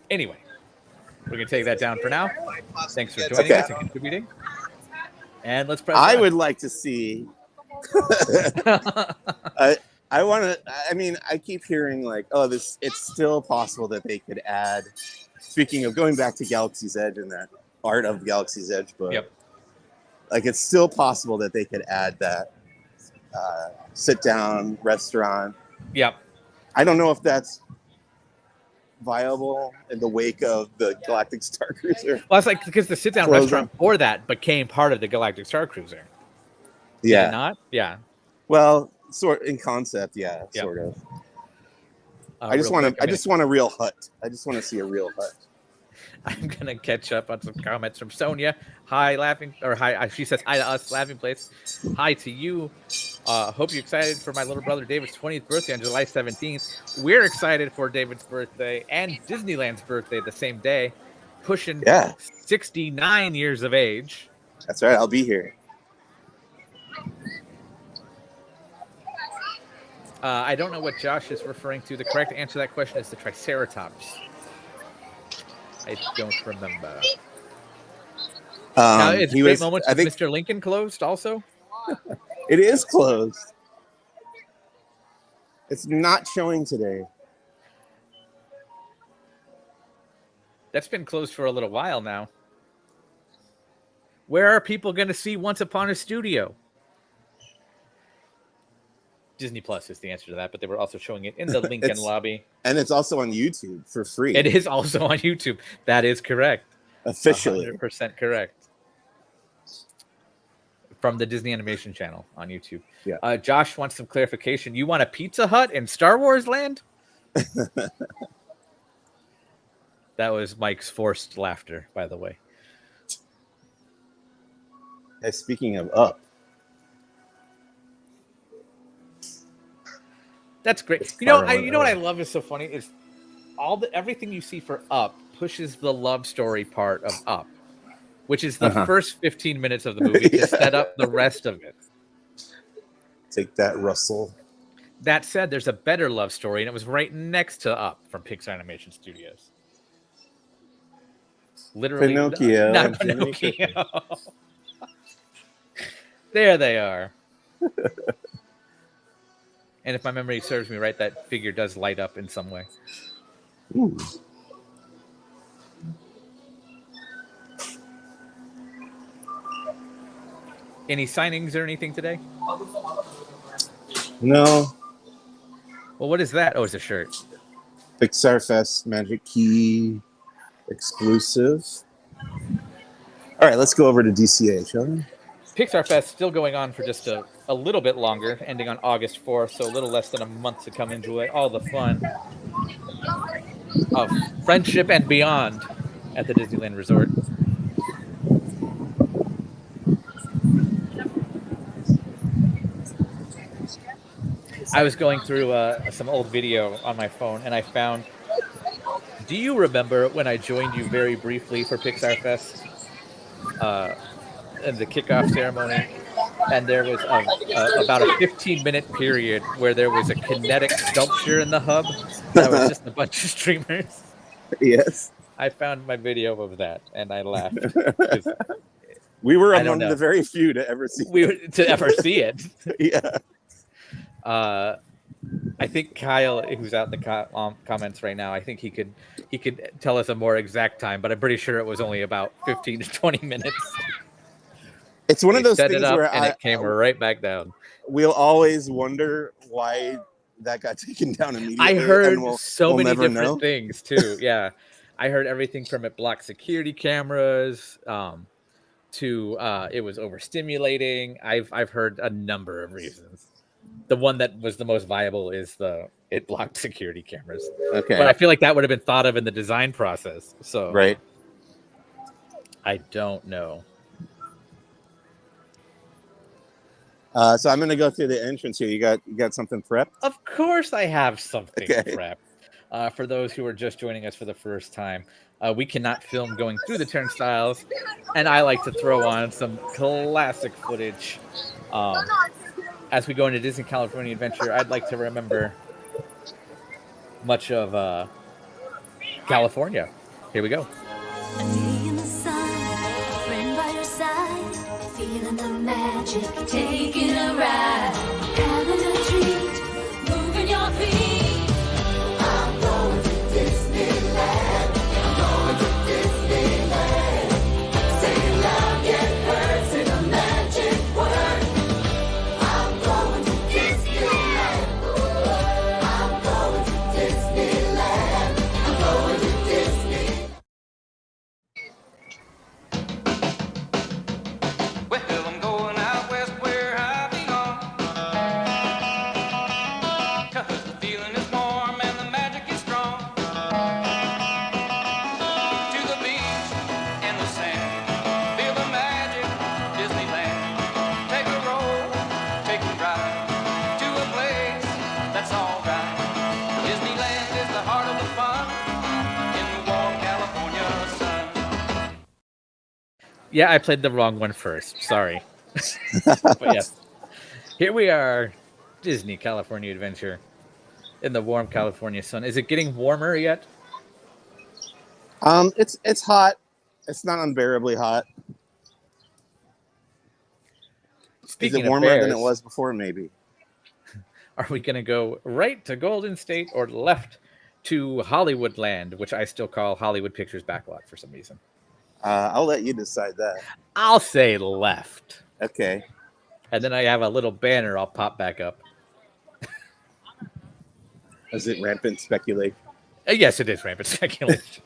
anyway, we're going to take that down for now. Thanks for joining us and contributing. And let's press I would like to see. I want to. I mean, I keep hearing like, it's still possible that they could add. Speaking of going back to Galaxy's Edge and that Art of Galaxy's Edge book, like it's still possible that they could add that sit-down restaurant Yep. I don't know if that's viable in the wake of the Galactic Star Cruiser. Well, it's like because the sit-down Closing. restaurant for that became part of the Galactic Star Cruiser. Did Yeah. it not? Yeah. Well, sort in concept, yeah, Yep. sort of. I just want a real hut. I just want to see a real hut. I'm gonna catch up on some comments from Sonia. Hi, laughing or hi. She says hi to us, Laughing Place. Hi to you. Hope you're excited for my little brother David's 20th birthday on July 17th. We're excited for David's birthday and Disneyland's birthday the same day, pushing 69 years of age. That's right. I'll be here. I don't know what Josh is referring to. The correct answer to that question is the Triceratops. I don't remember. Now, it's a great moment. I think Mr. Lincoln closed also. It is closed. It's not showing today. That's been closed for a little while now. Where are people going to see Once Upon a Studio? Disney Plus is the answer to that, but they were also showing it in the Lincoln lobby. And it's also on YouTube for free. It is also on YouTube. That is correct. Officially. 100% correct. From the Disney Animation channel on YouTube. Yeah. Josh wants some clarification. You want a Pizza Hut in Star Wars Land? That was Mike's forced laughter, by the way. Hey, speaking of Up. That's great. You know what I love is so funny is everything you see for Up pushes the love story part of Up, which is the first 15 minutes of the movie to set up the rest of it. Take that, Russell. That said, there's a better love story, and it was right next to Up from Pixar Animation Studios. Literally, Pinocchio. Not Pinocchio. There they are. And if my memory serves me right, that figure does light up in some way. Ooh. Any signings or anything today? No. Well, what is that? Oh, it's a shirt. Pixar Fest Magic Key exclusive. All right, let's go over to DCA, shall we? Pixar Fest still going on for just a little bit longer, ending on August 4th, so a little less than a month to come enjoy all the fun of friendship and beyond at the Disneyland Resort. I was going through some old video on my phone, and I found, do you remember when I joined you very briefly for Pixar Fest? In the kickoff ceremony, and there was about a 15-minute period where there was a kinetic sculpture in the hub that was just a bunch of streamers. Yes. I found my video of that, and I laughed. We were among the very few to ever see it. Yeah. I think Kyle, who's out in the comments right now, I think he could tell us a more exact time, but I'm pretty sure it was only about 15 to 20 minutes. It's one of those things where it came right back down. We'll always wonder why that got taken down immediately. I heard so many different things too. Yeah, I heard everything from it blocked security cameras to it was overstimulating. I've heard a number of reasons. The one that was the most viable is it blocked security cameras. Okay, but I feel like that would have been thought of in the design process. So right, I don't know. So I'm going to go through the entrance here. You got something prepped? Of course I have something prepped. For those who are just joining us for the first time, we cannot film going through the turnstiles, and I like to throw on some classic footage. As we go into Disney California Adventure, I'd like to remember much of California. Here we go. A day in the sun, a friend by your side, feeling the magic, taking a ride, having a treat, moving your feet. I'm going to Disneyland. I'm going to Disneyland. Say loud, get heard, say the magic word. I'm going to Disneyland. Yeah, I played the wrong one first. Sorry. But yes, here we are, Disney California Adventure in the warm California sun. Is it getting warmer yet? It's hot. It's not unbearably hot. Is Speaking it of warmer than it bears, was before? Maybe. are we going to go right to Golden State or left to Hollywood Land, which I still call Hollywood Pictures Backlot for some reason? I'll let you decide that. I'll say left. Okay. And then I have a little banner I'll pop back up. Is it rampant speculation? Yes, it is rampant speculation.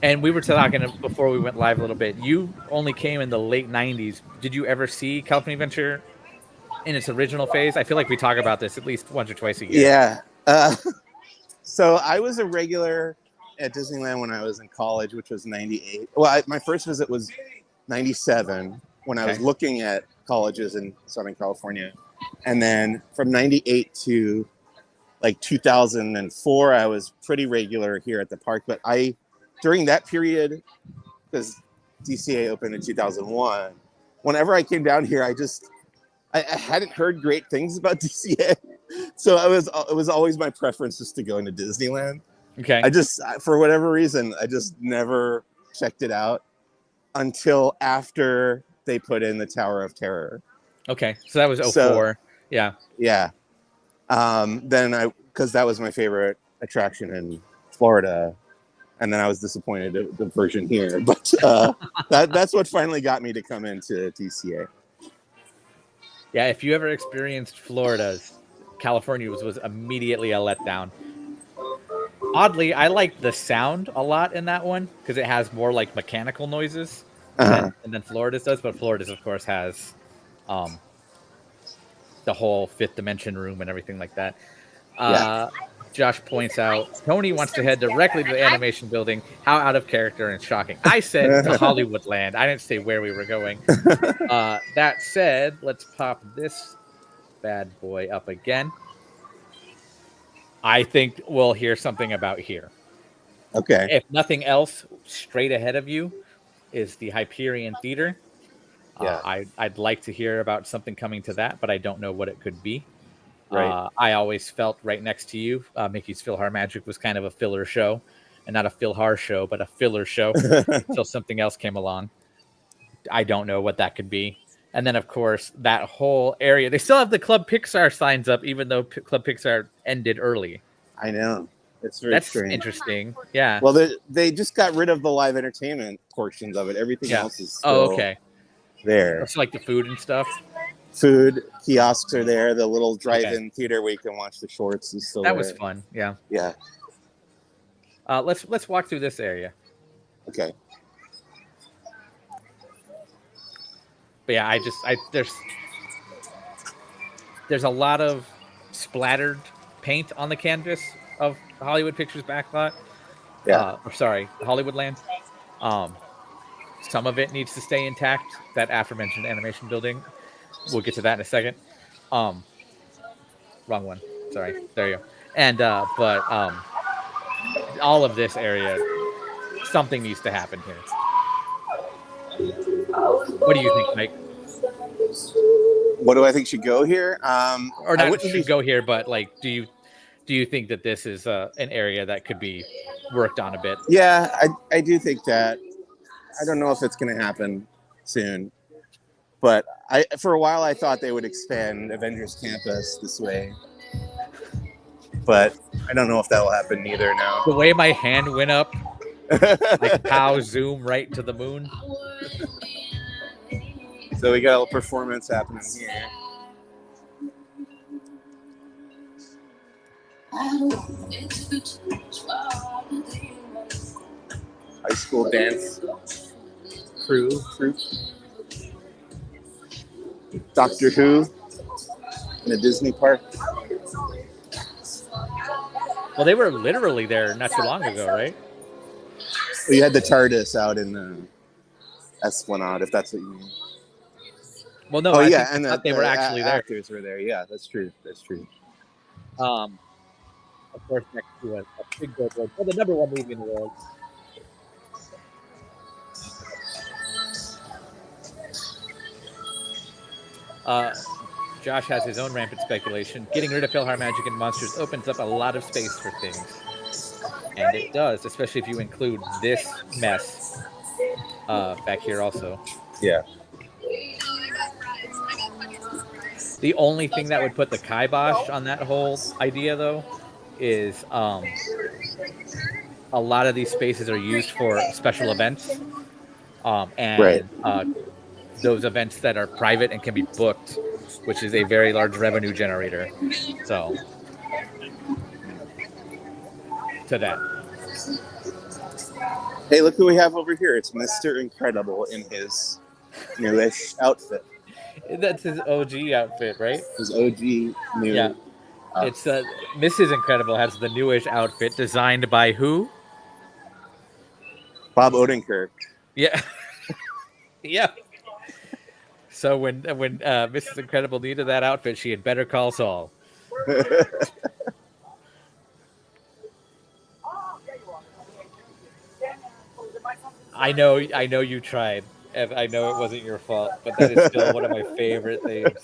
And we were talking before we went live a little bit. You only came in the late 90s. Did you ever see California Adventure in its original phase? I feel like we talk about this at least once or twice a year. Yeah. So I was a regular at Disneyland when I was in college, which was 98. Well, my first visit was 97 when I was looking at colleges in Southern California. And then from 98 to like 2004, I was pretty regular here at the park. But during that period, because DCA opened in 2001, whenever I came down here, I hadn't heard great things about DCA. So it was always my preference just to go into Disneyland. Okay. For whatever reason, I just never checked it out until after they put in the Tower of Terror. Okay. So that was 04. Yeah. Yeah. Because that was my favorite attraction in Florida. And then I was disappointed at the version here. But that's what finally got me to come into DCA. Yeah, if you ever experienced Florida's, California was immediately a letdown. Oddly, I liked the sound a lot in that one because it has more like mechanical noises than Florida's does. But Florida's, of course, has the whole fifth dimension room and everything like that. Josh points out, Tony wants to head directly to the animation building. How out of character and shocking. I said to Hollywood Land. I didn't say where we were going. That said, let's pop this bad boy up again. I think we'll hear something about here. Okay. If nothing else, straight ahead of you is the Hyperion Theater. Yeah. I'd like to hear about something coming to that, but I don't know what it could be. Right. I always felt right next to you, Mickey's Philhar Magic was kind of a filler show, and not a Philhar show, but a filler show until something else came along. I don't know what that could be. And then, of course, that whole area. They still have the Club Pixar signs up, even though Club Pixar ended early. I know. It's very strange. Interesting. Yeah. Well, they just got rid of the live entertainment portions of it. Everything else is still there. It's like the food and stuff. Food kiosks are there. The little drive-in theater where you can watch the shorts is still there. That was fun. Yeah. Yeah. Let's walk through this area. Okay. But yeah, there's a lot of splattered paint on the canvas of Hollywood Pictures Backlot. Yeah. Hollywood Land. Some of it needs to stay intact. That aforementioned animation building. We'll get to that in a second. Wrong one. Sorry. There you go. And but all of this area, something needs to happen here. What do you think, Mike? What do I think should go here? Or not should go here, but like, do you think that this is an area that could be worked on a bit? Yeah, I do think that. I don't know if it's going to happen soon, but for a while I thought they would expand Avengers Campus this way, but I don't know if that will happen either now. The way my hand went up, like pow, zoom right to the moon. So we got a little performance happening here. High school dance crew. Doctor Who in a Disney park. Well, they were literally there not too long ago, right? We had the TARDIS out in the Esplanade, if that's what you mean. Well, no, Oh I yeah, think and thought they were actually there. actors were there. Yeah, that's true. That's true. Of course, next to a big billboard for the number one movie in the world. Josh has his own rampant speculation. Getting rid of Philhar Magic and monsters opens up a lot of space for things. And it does, especially if you include this mess back here also. Yeah. The only thing that would put the kibosh on that whole idea, though, is a lot of these spaces are used for special events. And those events that are private and can be booked, which is a very large revenue generator. So, to that. Hey, look who we have over here. It's Mr. Incredible in his newish outfit. That's his OG outfit, right? His OG new. Yeah. It's Mrs. Incredible has the newish outfit designed by who? Bob Odenkirk. Yeah. Yeah. So when Mrs. Incredible needed that outfit, she had better call Saul. I know you tried, and I know it wasn't your fault, but that is still one of my favorite things.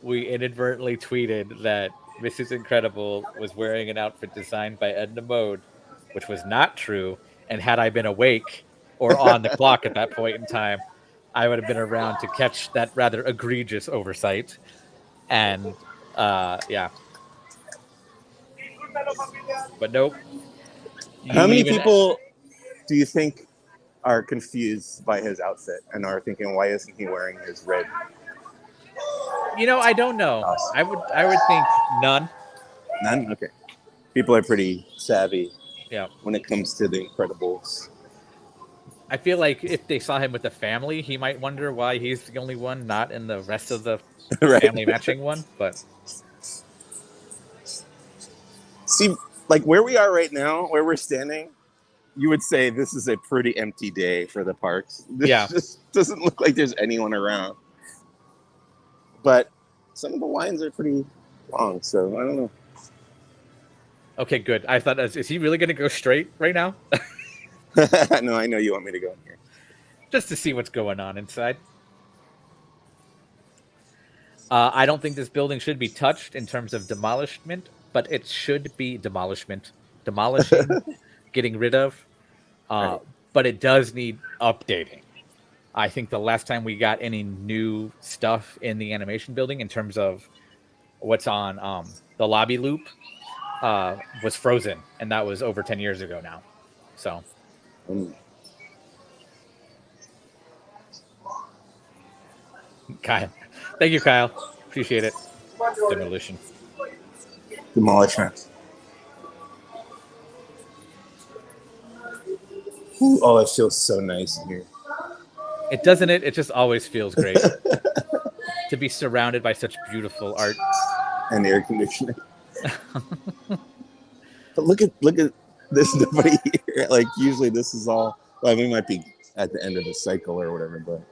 We inadvertently tweeted that Mrs. Incredible was wearing an outfit designed by Edna Mode, which was not true. And had I been awake or on the clock at that point in time, I would have been around to catch that rather egregious oversight. And yeah. But nope. How many people do you think are confused by his outfit and are thinking, why isn't he wearing his red? I don't know. I would think none. None? Okay. People are pretty savvy. Yeah. When it comes to the Incredibles. I feel like if they saw him with a family, he might wonder why he's the only one not in the rest of the family matching one. But see, like where we are right now, where we're standing, you would say this is a pretty empty day for the parks. This just doesn't look like there's anyone around. But some of the lines are pretty long, so I don't know. Okay, good. I thought, is he really going to go straight right now? No, I know you want me to go in here. Just to see what's going on inside. I don't think this building should be touched in terms of demolishment, but it should be demolishing, getting rid of. Right. But it does need updating. I think the last time we got any new stuff in the animation building in terms of what's on the lobby loop was Frozen, and that was over 10 years ago now. So. Kyle. Thank you, Kyle. Appreciate it. Demolishment. Ooh, oh, it feels so nice in here. It doesn't it? It just always feels great to be surrounded by such beautiful art. And air conditioning. But look at this, nobody here. Like usually this is all, well, we might be at the end of the cycle or whatever, but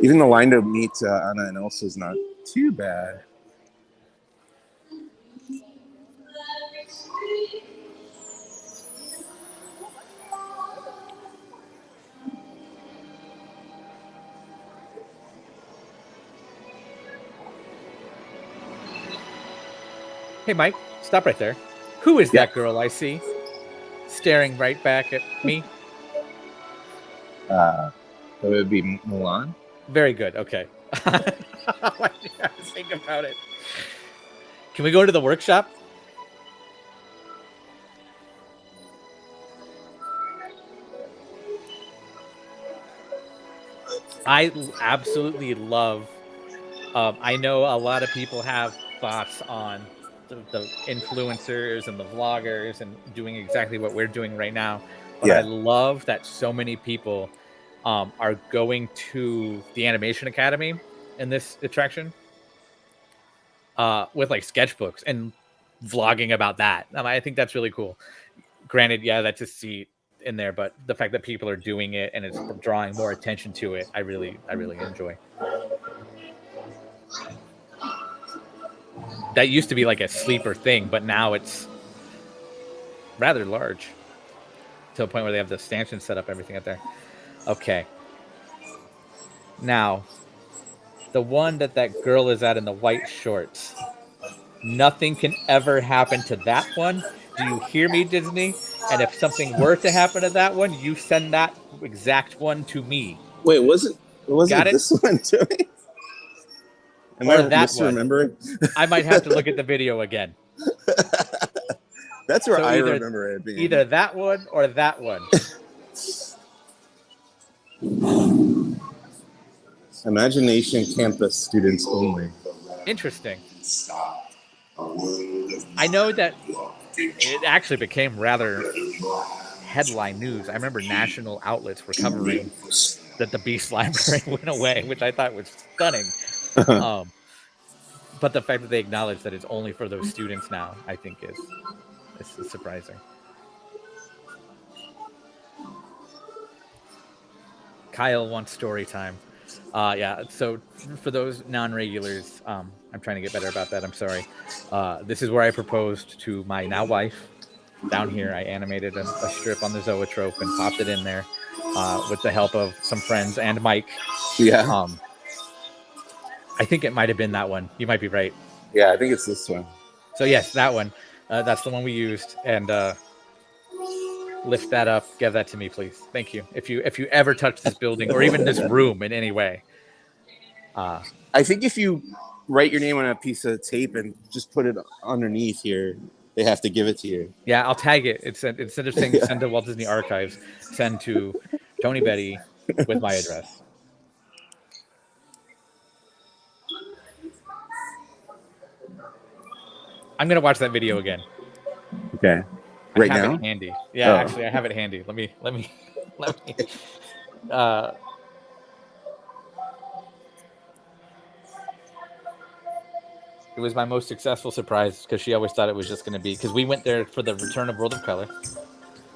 even the line to meet Anna and Elsa is not too bad. Hey, Mike, stop right there. Who is that girl I see staring right back at me? That would be Milan. Very good. Okay. I have to think about it. Can we go to the workshop? I absolutely love. I know a lot of people have thoughts on the influencers and the vloggers and doing exactly what we're doing right now. But I love that so many people are going to the Animation Academy in this attraction with like sketchbooks and vlogging about that. I think that's really cool. Granted, that's a seat in there, but the fact that people are doing it and it's drawing more attention to it, I really enjoy. That used to be like a sleeper thing, but now it's rather large to a point where they have the stanchion set up, everything out there. Okay. Now, the one that girl is at in the white shorts, nothing can ever happen to that one. Do you hear me, Disney? And if something were to happen to that one, you send that exact one to me. Wait, wasn't Got it? this one to me? Am Or I that misremembering? I might have to look at the video again. That's where So I either- remember it being. Either that one or that one. Imagination Campus students only. Interesting. I know that it actually became rather headline news. I remember national outlets were covering that the Beast Library went away, which I thought was stunning. But the fact that they acknowledge that it's only for those students now, I think is surprising. Kyle wants story time. Yeah, so for those non-regulars, I'm trying to get better about that. I'm sorry. This is where I proposed to my now wife. Down here, I animated a strip on the Zoetrope and popped it in there with the help of some friends and Mike. Yeah. I think it might have been that one. You might be right. Yeah, I think it's this one. So yes, that one. That's the one we used. And lift that up. Give that to me, please. Thank you. If you ever touch this building or even this room in any way. I think if you write your name on a piece of tape and just put it underneath here, they have to give it to you. Yeah, I'll tag it. Instead of saying send to Walt Disney Archives, send to Tony Betty with my address. I'm gonna watch that video again. Okay. I Right have now? it handy. Yeah, Oh. actually, I have it handy. Let me. It was my most successful surprise because she always thought it was just going to be because we went there for the Return of World of Color.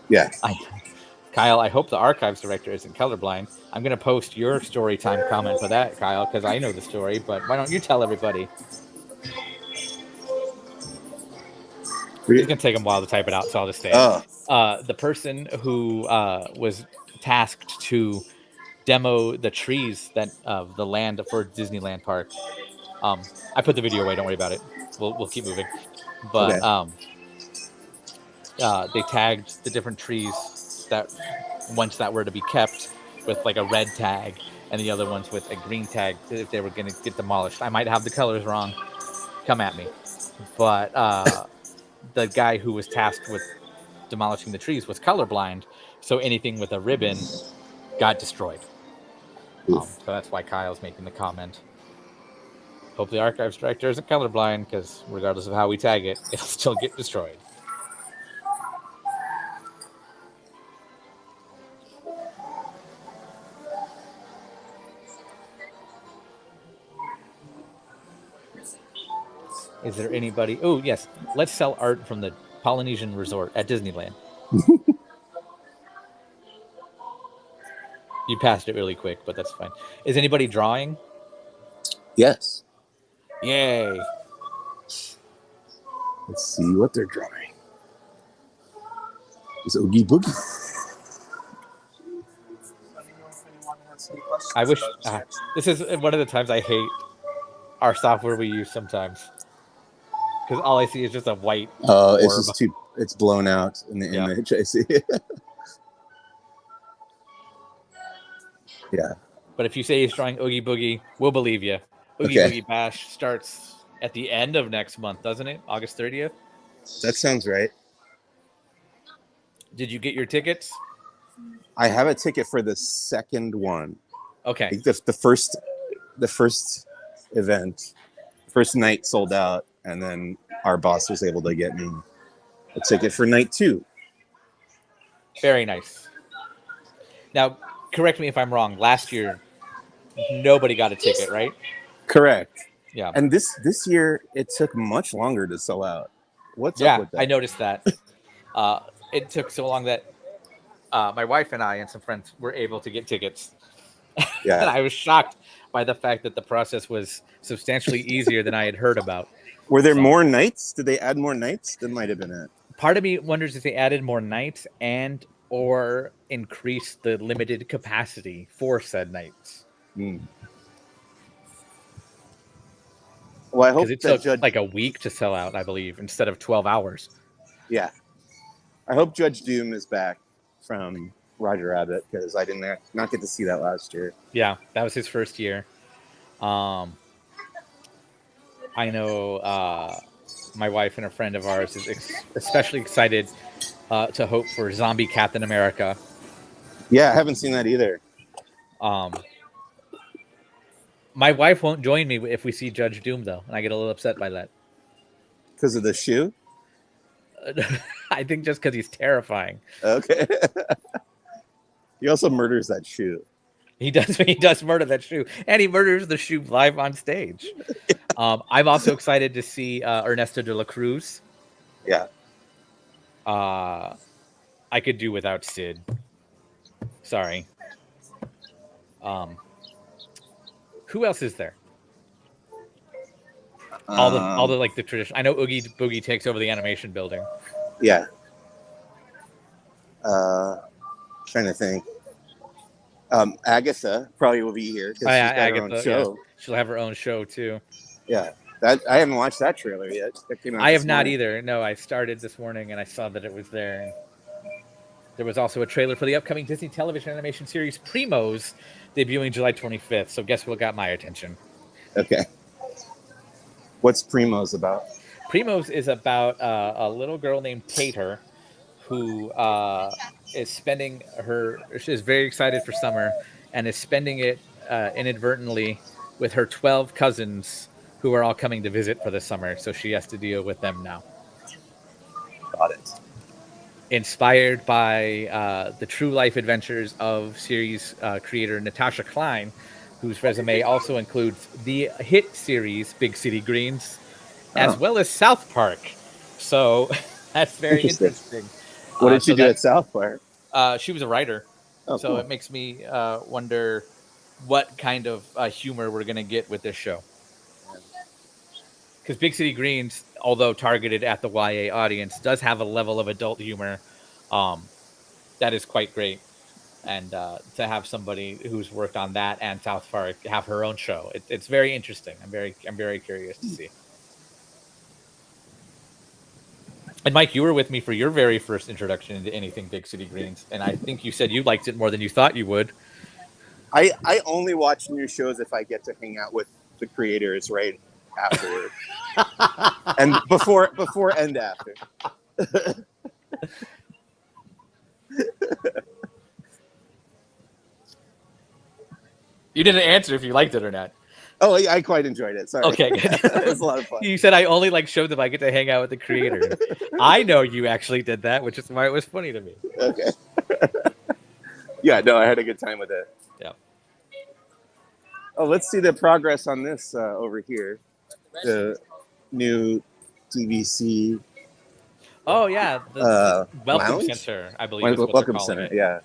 Yeah. Kyle, I hope the archives director isn't colorblind. I'm going to post your story time comment for that, Kyle, because I know the story. But why don't you tell everybody? It's going to take them a while to type it out, so I'll just say Oh. the person who was tasked to demo the trees that of the land for Disneyland Park. I put the video away. Don't worry about it. We'll keep moving. But Okay. they tagged the different trees that ones that were to be kept with like a red tag, and the other ones with a green tag if they were going to get demolished. I might have the colors wrong. Come at me. But the guy who was tasked with demolishing the trees was colorblind, so anything with a ribbon got destroyed. So that's why Kyle's making the comment. Hope the archives director isn't colorblind, because regardless of how we tag it, it'll still get destroyed. Is there anybody? Oh, yes. Let's sell art from the Polynesian Resort at Disneyland. You passed it really quick, but that's fine. Is anybody drawing? Yes. Yay. Let's see what they're drawing. It's Oogie Boogie. I wish this is one of the times I hate our software we use sometimes, because all I see is just a white. Oh, it's orb. just too. It's blown out in the image. I see. Yeah. But if you say he's drawing Oogie Boogie, we'll believe you. Oogie Boogie Bash starts at the end of next month, doesn't it? August 30th. That sounds right. Did you get your tickets? I have a ticket for the second one. I Okay. think the first event, first night sold out, and then our boss was able to get me a ticket for night 2. Very nice. Now, correct me if I'm wrong. Last year, nobody got a ticket, right? Correct. Yeah. And this year, it took much longer to sell out. What's up Yeah, with that? I noticed that. It took so long that my wife and I and some friends were able to get tickets. And Yeah. I was shocked by the fact that the process was substantially easier than I had heard about. Were there So- more nights? Did they add more nights? That might have been it. Part of me wonders if they added more nights and or increased the limited capacity for said nights. Hmm. Well, I hope Because it that took Judge. like a week to sell out, I believe, instead of 12 hours. Yeah. I hope Judge Doom is back from Roger Rabbit because I didn't not get to see that last year. Yeah, that was his first year. I know my wife and a friend of ours is especially excited to hope for Zombie Captain America. Yeah, I haven't seen that either. My wife won't join me if we see Judge Doom, though, and I get a little upset by that. Because of the shoe? I think just because he's terrifying. Okay. He also murders that shoe. He does murder that shoe, and he murders the shoe live on stage. I'm also excited to see Ernesto de la Cruz. Yeah. I could do without Sid. Sorry. Who else is there? All the like the tradition. I know Oogie Boogie takes over the animation building. Yeah. Trying to think. Agatha probably will be here because she's got her own show. Yeah. She'll have her own show too. Yeah. That I haven't watched that trailer yet. That came out I have this not morning. either. No, I started this morning and I saw that it was there. There was also a trailer for the upcoming Disney television animation series Primos, debuting July 25th. So guess what got my attention? Okay. What's Primos about? Primos is about a little girl named Tater who is very excited for summer and is spending it inadvertently with her 12 cousins who are all coming to visit for the summer. So she has to deal with them now. Got it. Inspired by the true life adventures of series creator Natasha Klein, whose resume also includes the hit series Big City Greens, as well as South Park. So that's very interesting. What did she do at South Park? She was a writer. Oh, so cool. it makes me wonder what kind of humor we're going to get with this show. Because Big City Greens, although targeted at the YA audience, does have a level of adult humor that is quite great. And to have somebody who's worked on that and South Park have her own show, it's very interesting. I'm very curious to see. And Mike, you were with me for your very first introduction into anything Big City Greens, and I think you said you liked it more than you thought you would. I only watch new shows if I get to hang out with the creators right afterward, and before and after. You didn't answer if you liked it or not. Oh, yeah, I quite enjoyed it. Sorry. Okay, good. It was a lot of fun. You said I only like shows if I get to hang out with the creator. I know you actually did that, which is why it was funny to me. Okay. Yeah, no, I had a good time with it. Yeah. Oh, let's see the progress on this over here. The new TVC. Oh yeah, the Welcome lounge? Center, I believe. Is what Welcome they're calling Center, it. yeah.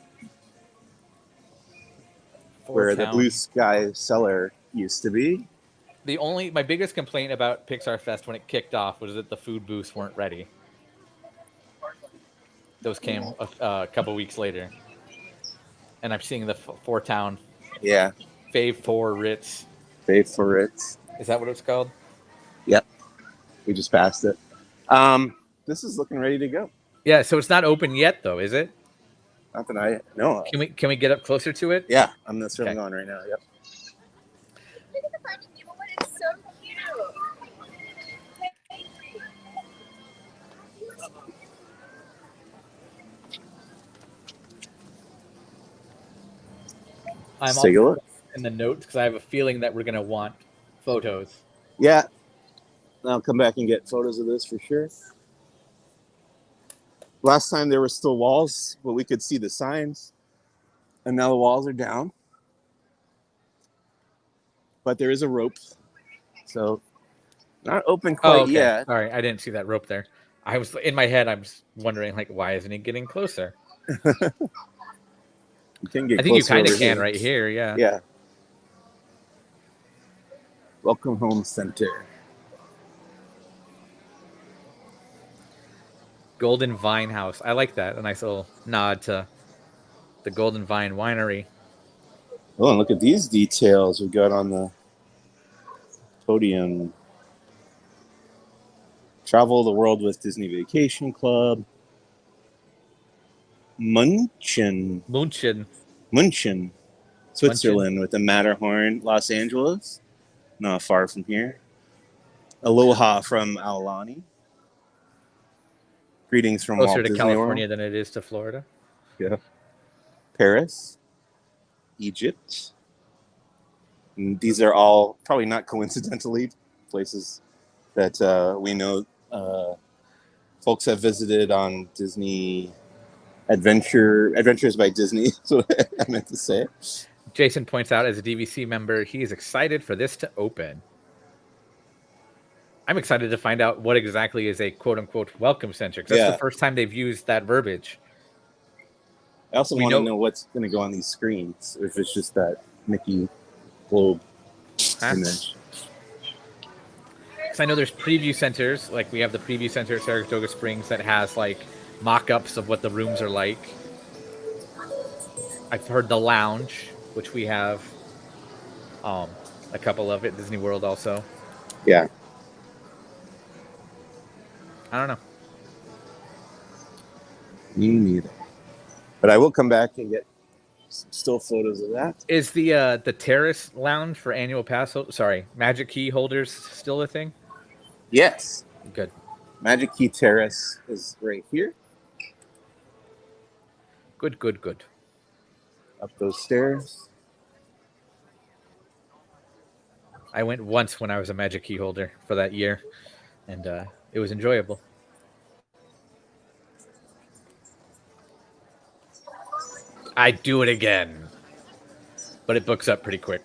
Where the Blue Sky Cellar used to be. My biggest complaint about Pixar Fest when it kicked off was that the food booths weren't ready. Those came a couple weeks later, and I'm seeing the Four Town. Yeah. Fave for Ritz. Fave for Ritz. Is that what it's called? Yep. We just passed it. This is looking ready to go. Yeah. So it's not open yet, though, is it? Not that I know of. Can we get up closer to it? Yeah, that's where I'm going right now. Yep. Look at the finding Nemo one. It's so cute. I'm Let's take a look. in the notes because I have a feeling that we're going to want photos. Yeah. I'll come back and get photos of this for sure. Last time there were still walls, but we could see the signs. And now the walls are down. But there is a rope. So not open quite yet. Sorry, I didn't see that rope there. I was in my head. I was wondering, like, why isn't he getting closer? You can get I think you closer kind of over can here. right here. Yeah. Yeah. I think you I think you kind of can right here. Yeah. Welcome Home Center. Golden Vine House. I like that. A nice little nod to the Golden Vine Winery. Oh, and look at these details we got on the podium. Travel the world with Disney Vacation Club. Munchen, Switzerland with the Matterhorn, Los Angeles, not far from here. Aloha from Aulani. Greetings from Closer Walt to Disney California World. than it is to Florida. Yeah. Paris, Egypt. And these are all probably not coincidentally places that we know folks have visited on Disney Adventures by Disney. That's what I meant to say. Jason points out, as a DVC member, he is excited for this to open. I'm excited to find out what exactly is a quote-unquote welcome center, because that's the first time they've used that verbiage. I also want to know what's going to go on these screens, if it's just that Mickey globe image. Because I know there's preview centers, like we have the preview center at Saratoga Springs that has like mock-ups of what the rooms are like. I've heard the lounge, which we have a couple of at Disney World also. Yeah. I don't know. Me neither. But I will come back and get some still photos of that. Is the terrace lounge for annual pass Magic Key holders still a thing? Yes. Good. Magic Key Terrace is right here. Good. Up those stairs. I went once when I was a Magic Key holder for that year, and it was enjoyable. I'd do it again, but it books up pretty quick.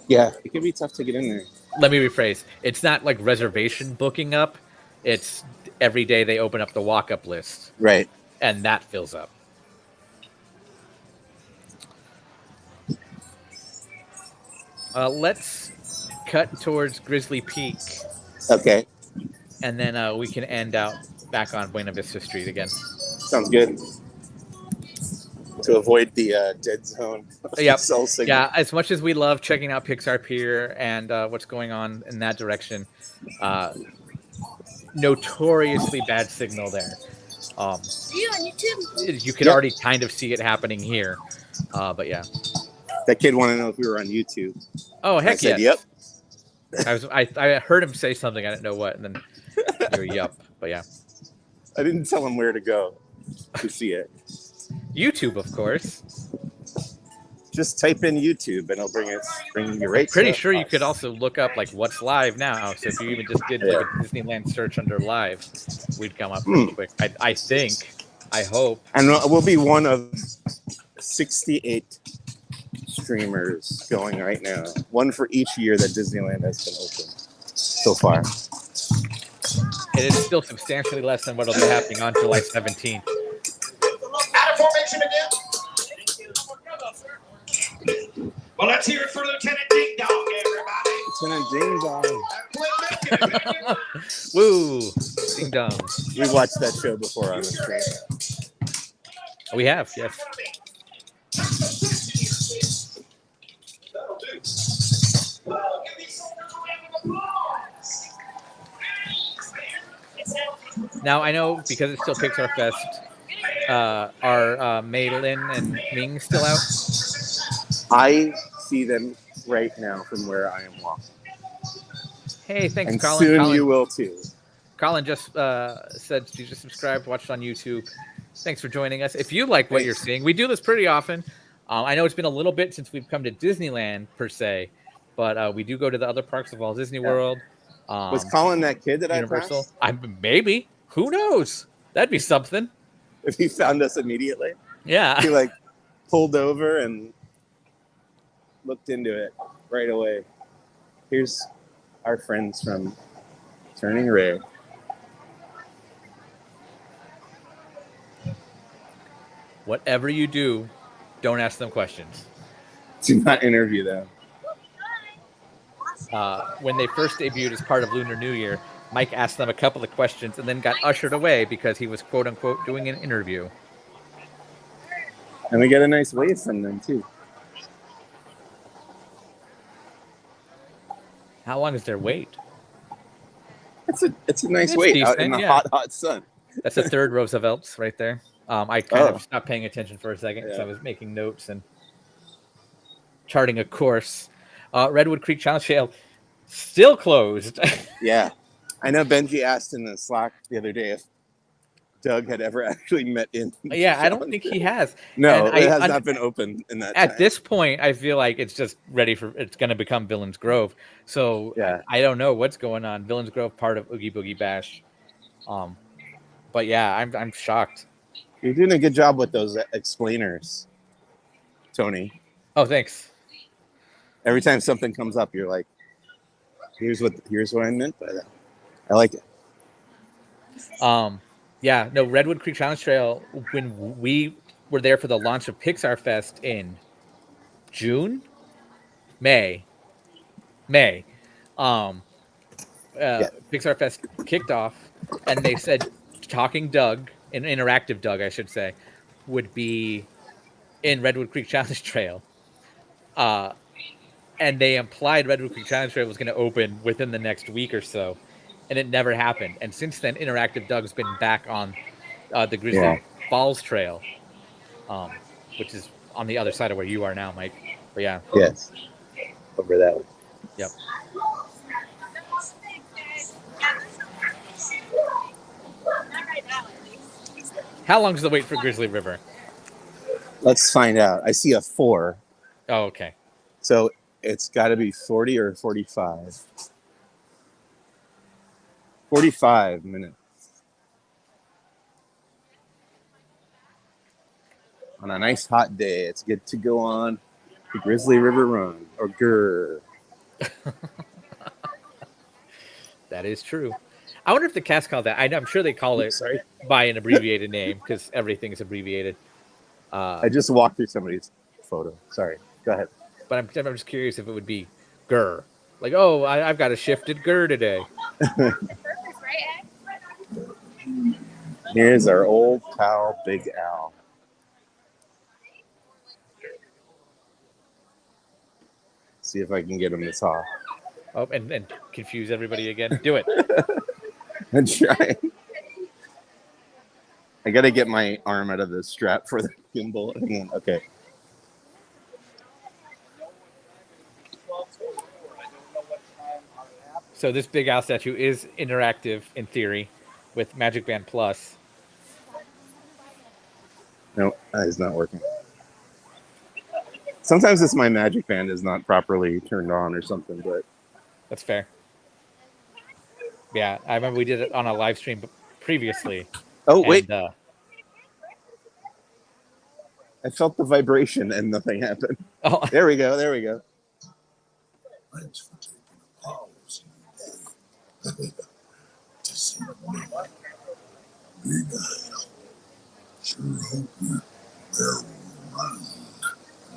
Yeah, it can be tough to get in there. Let me rephrase. It's not like reservation booking up. It's every day they open up the walk-up list. Right. And that fills up. Let's cut towards Grizzly Peak. Okay. And then we can end out back on Buena Vista Street again. Sounds good. To avoid the dead zone. Yep. Cell signal. Yeah, as much as we love checking out Pixar Pier and what's going on in that direction, notoriously bad signal there. You could already kind of see it happening here, but yeah. That kid wanted to know if we were on YouTube. Oh, heck yeah! Yep. I heard him say something, I didn't know what, and then you're yup. But yeah, I didn't tell him where to go to see it. YouTube, of course. Just type in YouTube and it'll bring you right. Pretty sure you could also look up like what's live now. So if you even just did like a Disneyland search under live, we'd come up pretty quick. I think. I hope. And we'll be one of 68 streamers going right now. One for each year that Disneyland has been open so far. It is still substantially less than what will be happening on July 17th. Out of formation again. Well, let's hear it for Lieutenant Ding Dong, everybody. Lieutenant Ding Dong. Woo! Ding Dong. We watched that show before on the stream. We have, yes. Now, I know because it's still Pixar Fest, are Mei Lin and Ming still out? I see them right now from where I am walking. Hey, thanks, and Colin. Soon Colin, you will too. Colin just said you just subscribed, watched on YouTube. Thanks for joining us. If you like what you're seeing, we do this pretty often. I know it's been a little bit since we've come to Disneyland per se, but we do go to the other parks of Walt Disney World. Was Colin that kid that Universal? I passed? Maybe. Who knows? That'd be something. If he found us immediately. Yeah. He like pulled over and looked into it right away. Here's our friends from Turning Red. Whatever you do, don't ask them questions. Do not interview them. When they first debuted as part of Lunar New Year, Mike asked them a couple of questions and then got ushered away because he was quote unquote doing an interview. And we get a nice wave from them too. How long is their wait? It's a nice It's wait out in decent, the yeah. hot sun. That's the third Roosevelt's right there. I kind of stopped paying attention for a second because I was making notes and charting a course. Redwood Creek Challenge Trail still closed. Yeah. I know Benji asked in the Slack the other day if Doug had ever actually met in. Yeah, I don't think he has. No, And it has not been open in that At time. this point, I feel like it's just ready for it's going to become Villains Grove. So Yeah. I don't know what's going on. Villains Grove, part of Oogie Boogie Bash. But yeah, I'm shocked. You're doing a good job with those explainers, Tony. Oh, thanks. Every time something comes up, you're like, here's what I meant by that. I like it. Yeah, no, Redwood Creek Challenge Trail, when we were there for the launch of Pixar Fest in May. Pixar Fest kicked off, and they said Talking Doug, an interactive Doug, I should say, would be in Redwood Creek Challenge Trail. And they implied Redwood Creek Challenge Trail was going to open within the next week or so, and it never happened. And since then, interactive Doug's been back on the Grizzly Falls Trail, which is on the other side of where you are now, Mike. But yeah. Yes. Over that way. Yep. How long is the wait for Grizzly River? Let's find out. I see a 4. Oh, okay. So it's got to be 40 or 45. 45 minutes. On a nice hot day, it's good to go on the Grizzly River Run, or GRR. That is true. I wonder if the cast call that. I'm sure they call it by an abbreviated name because everything is abbreviated. I just walked through somebody's photo. Sorry. Go ahead. But I'm just curious if it would be GRR. Like, oh, I've got a shifted GRR today. Here's our old pal, Big Al. See if I can get him to talk. Oh, and confuse everybody again. Do it. I'm trying. I got to get my arm out of the strap for the gimbal. Hang on. Okay. So this Big Al statue is interactive in theory with Magic Band Plus. No, it's not working. Sometimes it's my Magic Band is not properly turned on or something, but that's fair. Yeah, I remember we did it on a live stream previously. Oh, wait. I felt the vibration and nothing happened. Oh, there we go. There we go. Thanks for taking a pause to see me. Big Al. Sure hope you're there run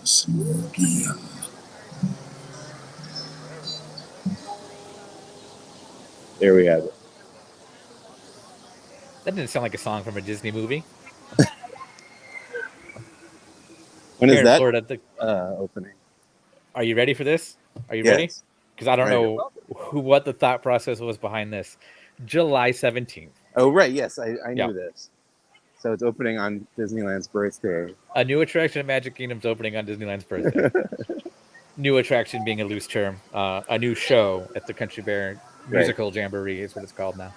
to see you again. There we have it. That didn't sound like a song from a Disney movie. When is that opening? Are you ready for this? Are you ready? Because I don't know what the thought process was behind this. July 17th. Oh, right. Yes, I knew this. So it's opening on Disneyland's birthday. A new attraction at Magic Kingdom's opening on Disneyland's birthday. New attraction being a loose term. A new show at the Country Bear Musical Jamboree is what it's called now.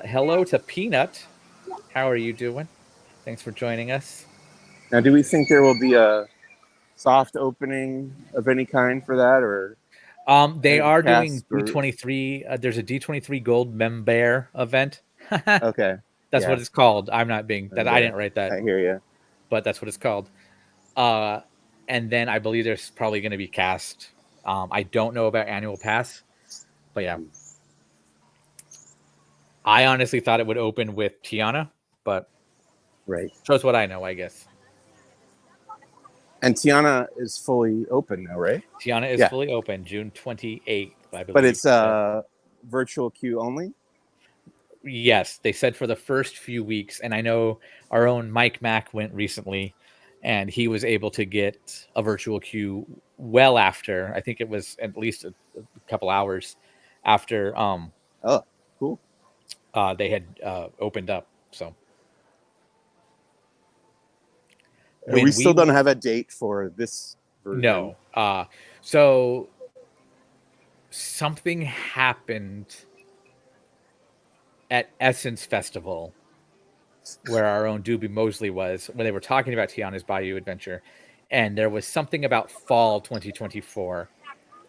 Hello to Peanut. How are you doing? Thanks for joining us. Now, do we think there will be a soft opening of any kind for that, or? They are doing D23. There's a D23 Gold Member event. Okay. That's what it's called. I'm not being that. I didn't write that. I hear you. But that's what it's called. And then I believe there's probably going to be cast. I don't know about annual pass, but yeah. I honestly thought it would open with Tiana, but right. Shows what I know, I guess. And Tiana is fully open now, right? Tiana is Yeah. fully open June 28th, I believe. But it's virtual queue only? Yes, they said for the first few weeks, and I know our own Mike Mack went recently, and he was able to get a virtual queue well after. I think it was at least a couple hours after Oh, cool. they had opened up. So We still don't have a date for this version. No. So something happened at Essence Festival where our own Doobie Mosley was, when they were talking about Tiana's Bayou Adventure, and there was something about fall 2024,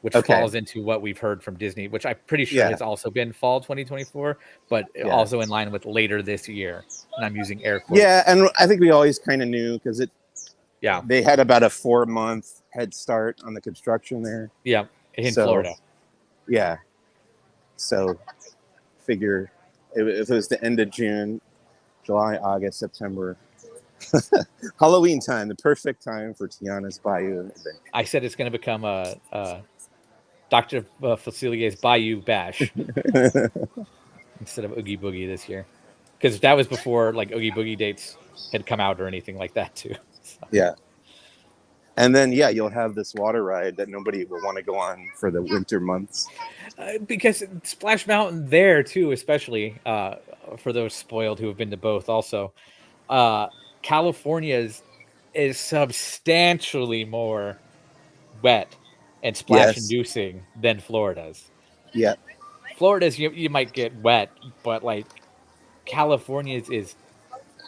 which falls into what we've heard from Disney, which I'm pretty sure has also been fall 2024, but also in line with later this year. And I'm using air quotes. Yeah, and I think we always kind of knew because Yeah. they had about a 4-month head start on the construction there. Yeah, in Florida. Yeah. So figure if it was the end of June, July, August, September, Halloween time, the perfect time for Tiana's Bayou adventure. I said it's going to become a Dr. Facilier's Bayou Bash instead of Oogie Boogie this year. Because that was before like Oogie Boogie dates had come out or anything like that too. So. Yeah. And then, you'll have this water ride that nobody will want to go on for the winter months. Because Splash Mountain there too, especially for those spoiled who have been to both also, California's is substantially more wet and splash-inducing than Florida's. Yeah. Florida's, you might get wet, but like California's is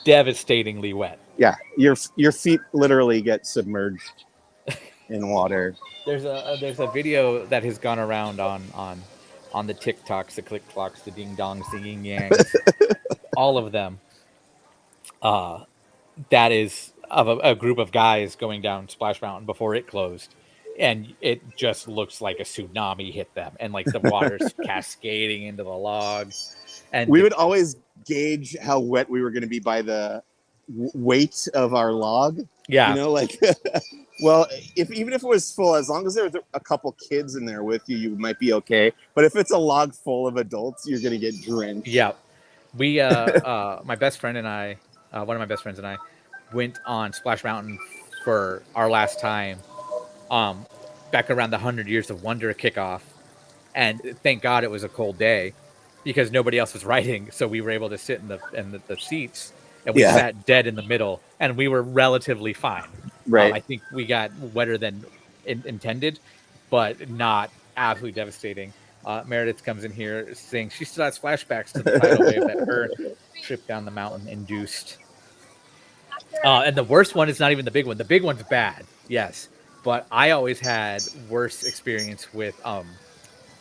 devastatingly wet. Yeah, your feet literally get submerged in water. There's a video that has gone around on the TikToks, the click clocks, the ding dongs, the yin yangs, all of them. That is of a group of guys going down Splash Mountain before it closed, and it just looks like a tsunami hit them, and like the water's cascading into the log. And we would always gauge how wet we were going to be by the weight of our log. Yeah, you know, like, well, even if it was full, as long as there was a couple kids in there with you, you might be okay. But if it's a log full of adults, you're going to get drenched. Yeah, we my best friend and I, one of my best friends and I, went on Splash Mountain for our last time, back around the 100 Years of Wonder kickoff, and thank God it was a cold day, because nobody else was riding, so we were able to sit in the seats, and we sat dead in the middle, and we were relatively fine. Right. I think we got wetter than intended, but not absolutely devastating. Meredith comes in here saying she still has flashbacks to the tidal wave that her trip down the mountain induced. And the worst one is not even the big one. The big one's bad, yes, but I always had worse experience with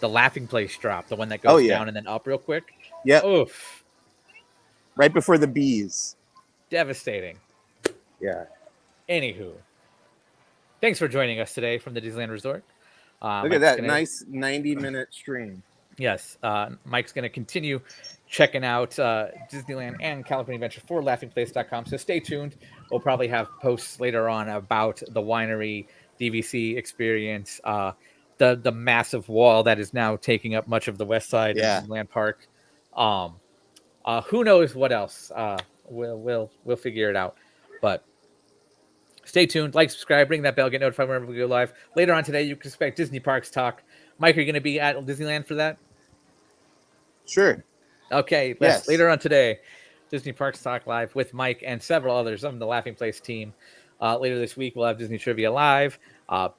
the Laughing Place drop, the one that goes down and then up real quick. Yeah. Oof. Right before the bees. Devastating. Yeah. Anywho, thanks for joining us today from the Disneyland Resort. Look at that nice 90-minute stream. Yes, Mike's going to continue checking out Disneyland and California Adventure for laughingplace.com. So stay tuned. We'll probably have posts later on about the winery DVC experience, the massive wall that is now taking up much of the west side of Disneyland Park. Who knows what else? We'll figure it out. But stay tuned, like, subscribe, ring that bell, get notified whenever we go live. Later on today, you can expect Disney Parks talk. Mike, are you going to be at Disneyland for that? Sure. Okay. Yes. Later on today, Disney Parks Talk live with Mike and several others on the Laughing Place team. Later this week, we'll have Disney Trivia live,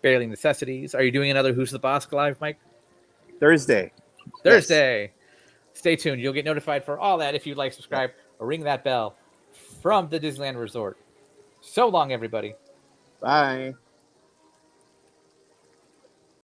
Barely Necessities. Are you doing another Who's the Boss live, Mike? Thursday. Yes. Stay tuned. You'll get notified for all that if you'd like, subscribe, or ring that bell from the Disneyland Resort. So long, everybody. Bye.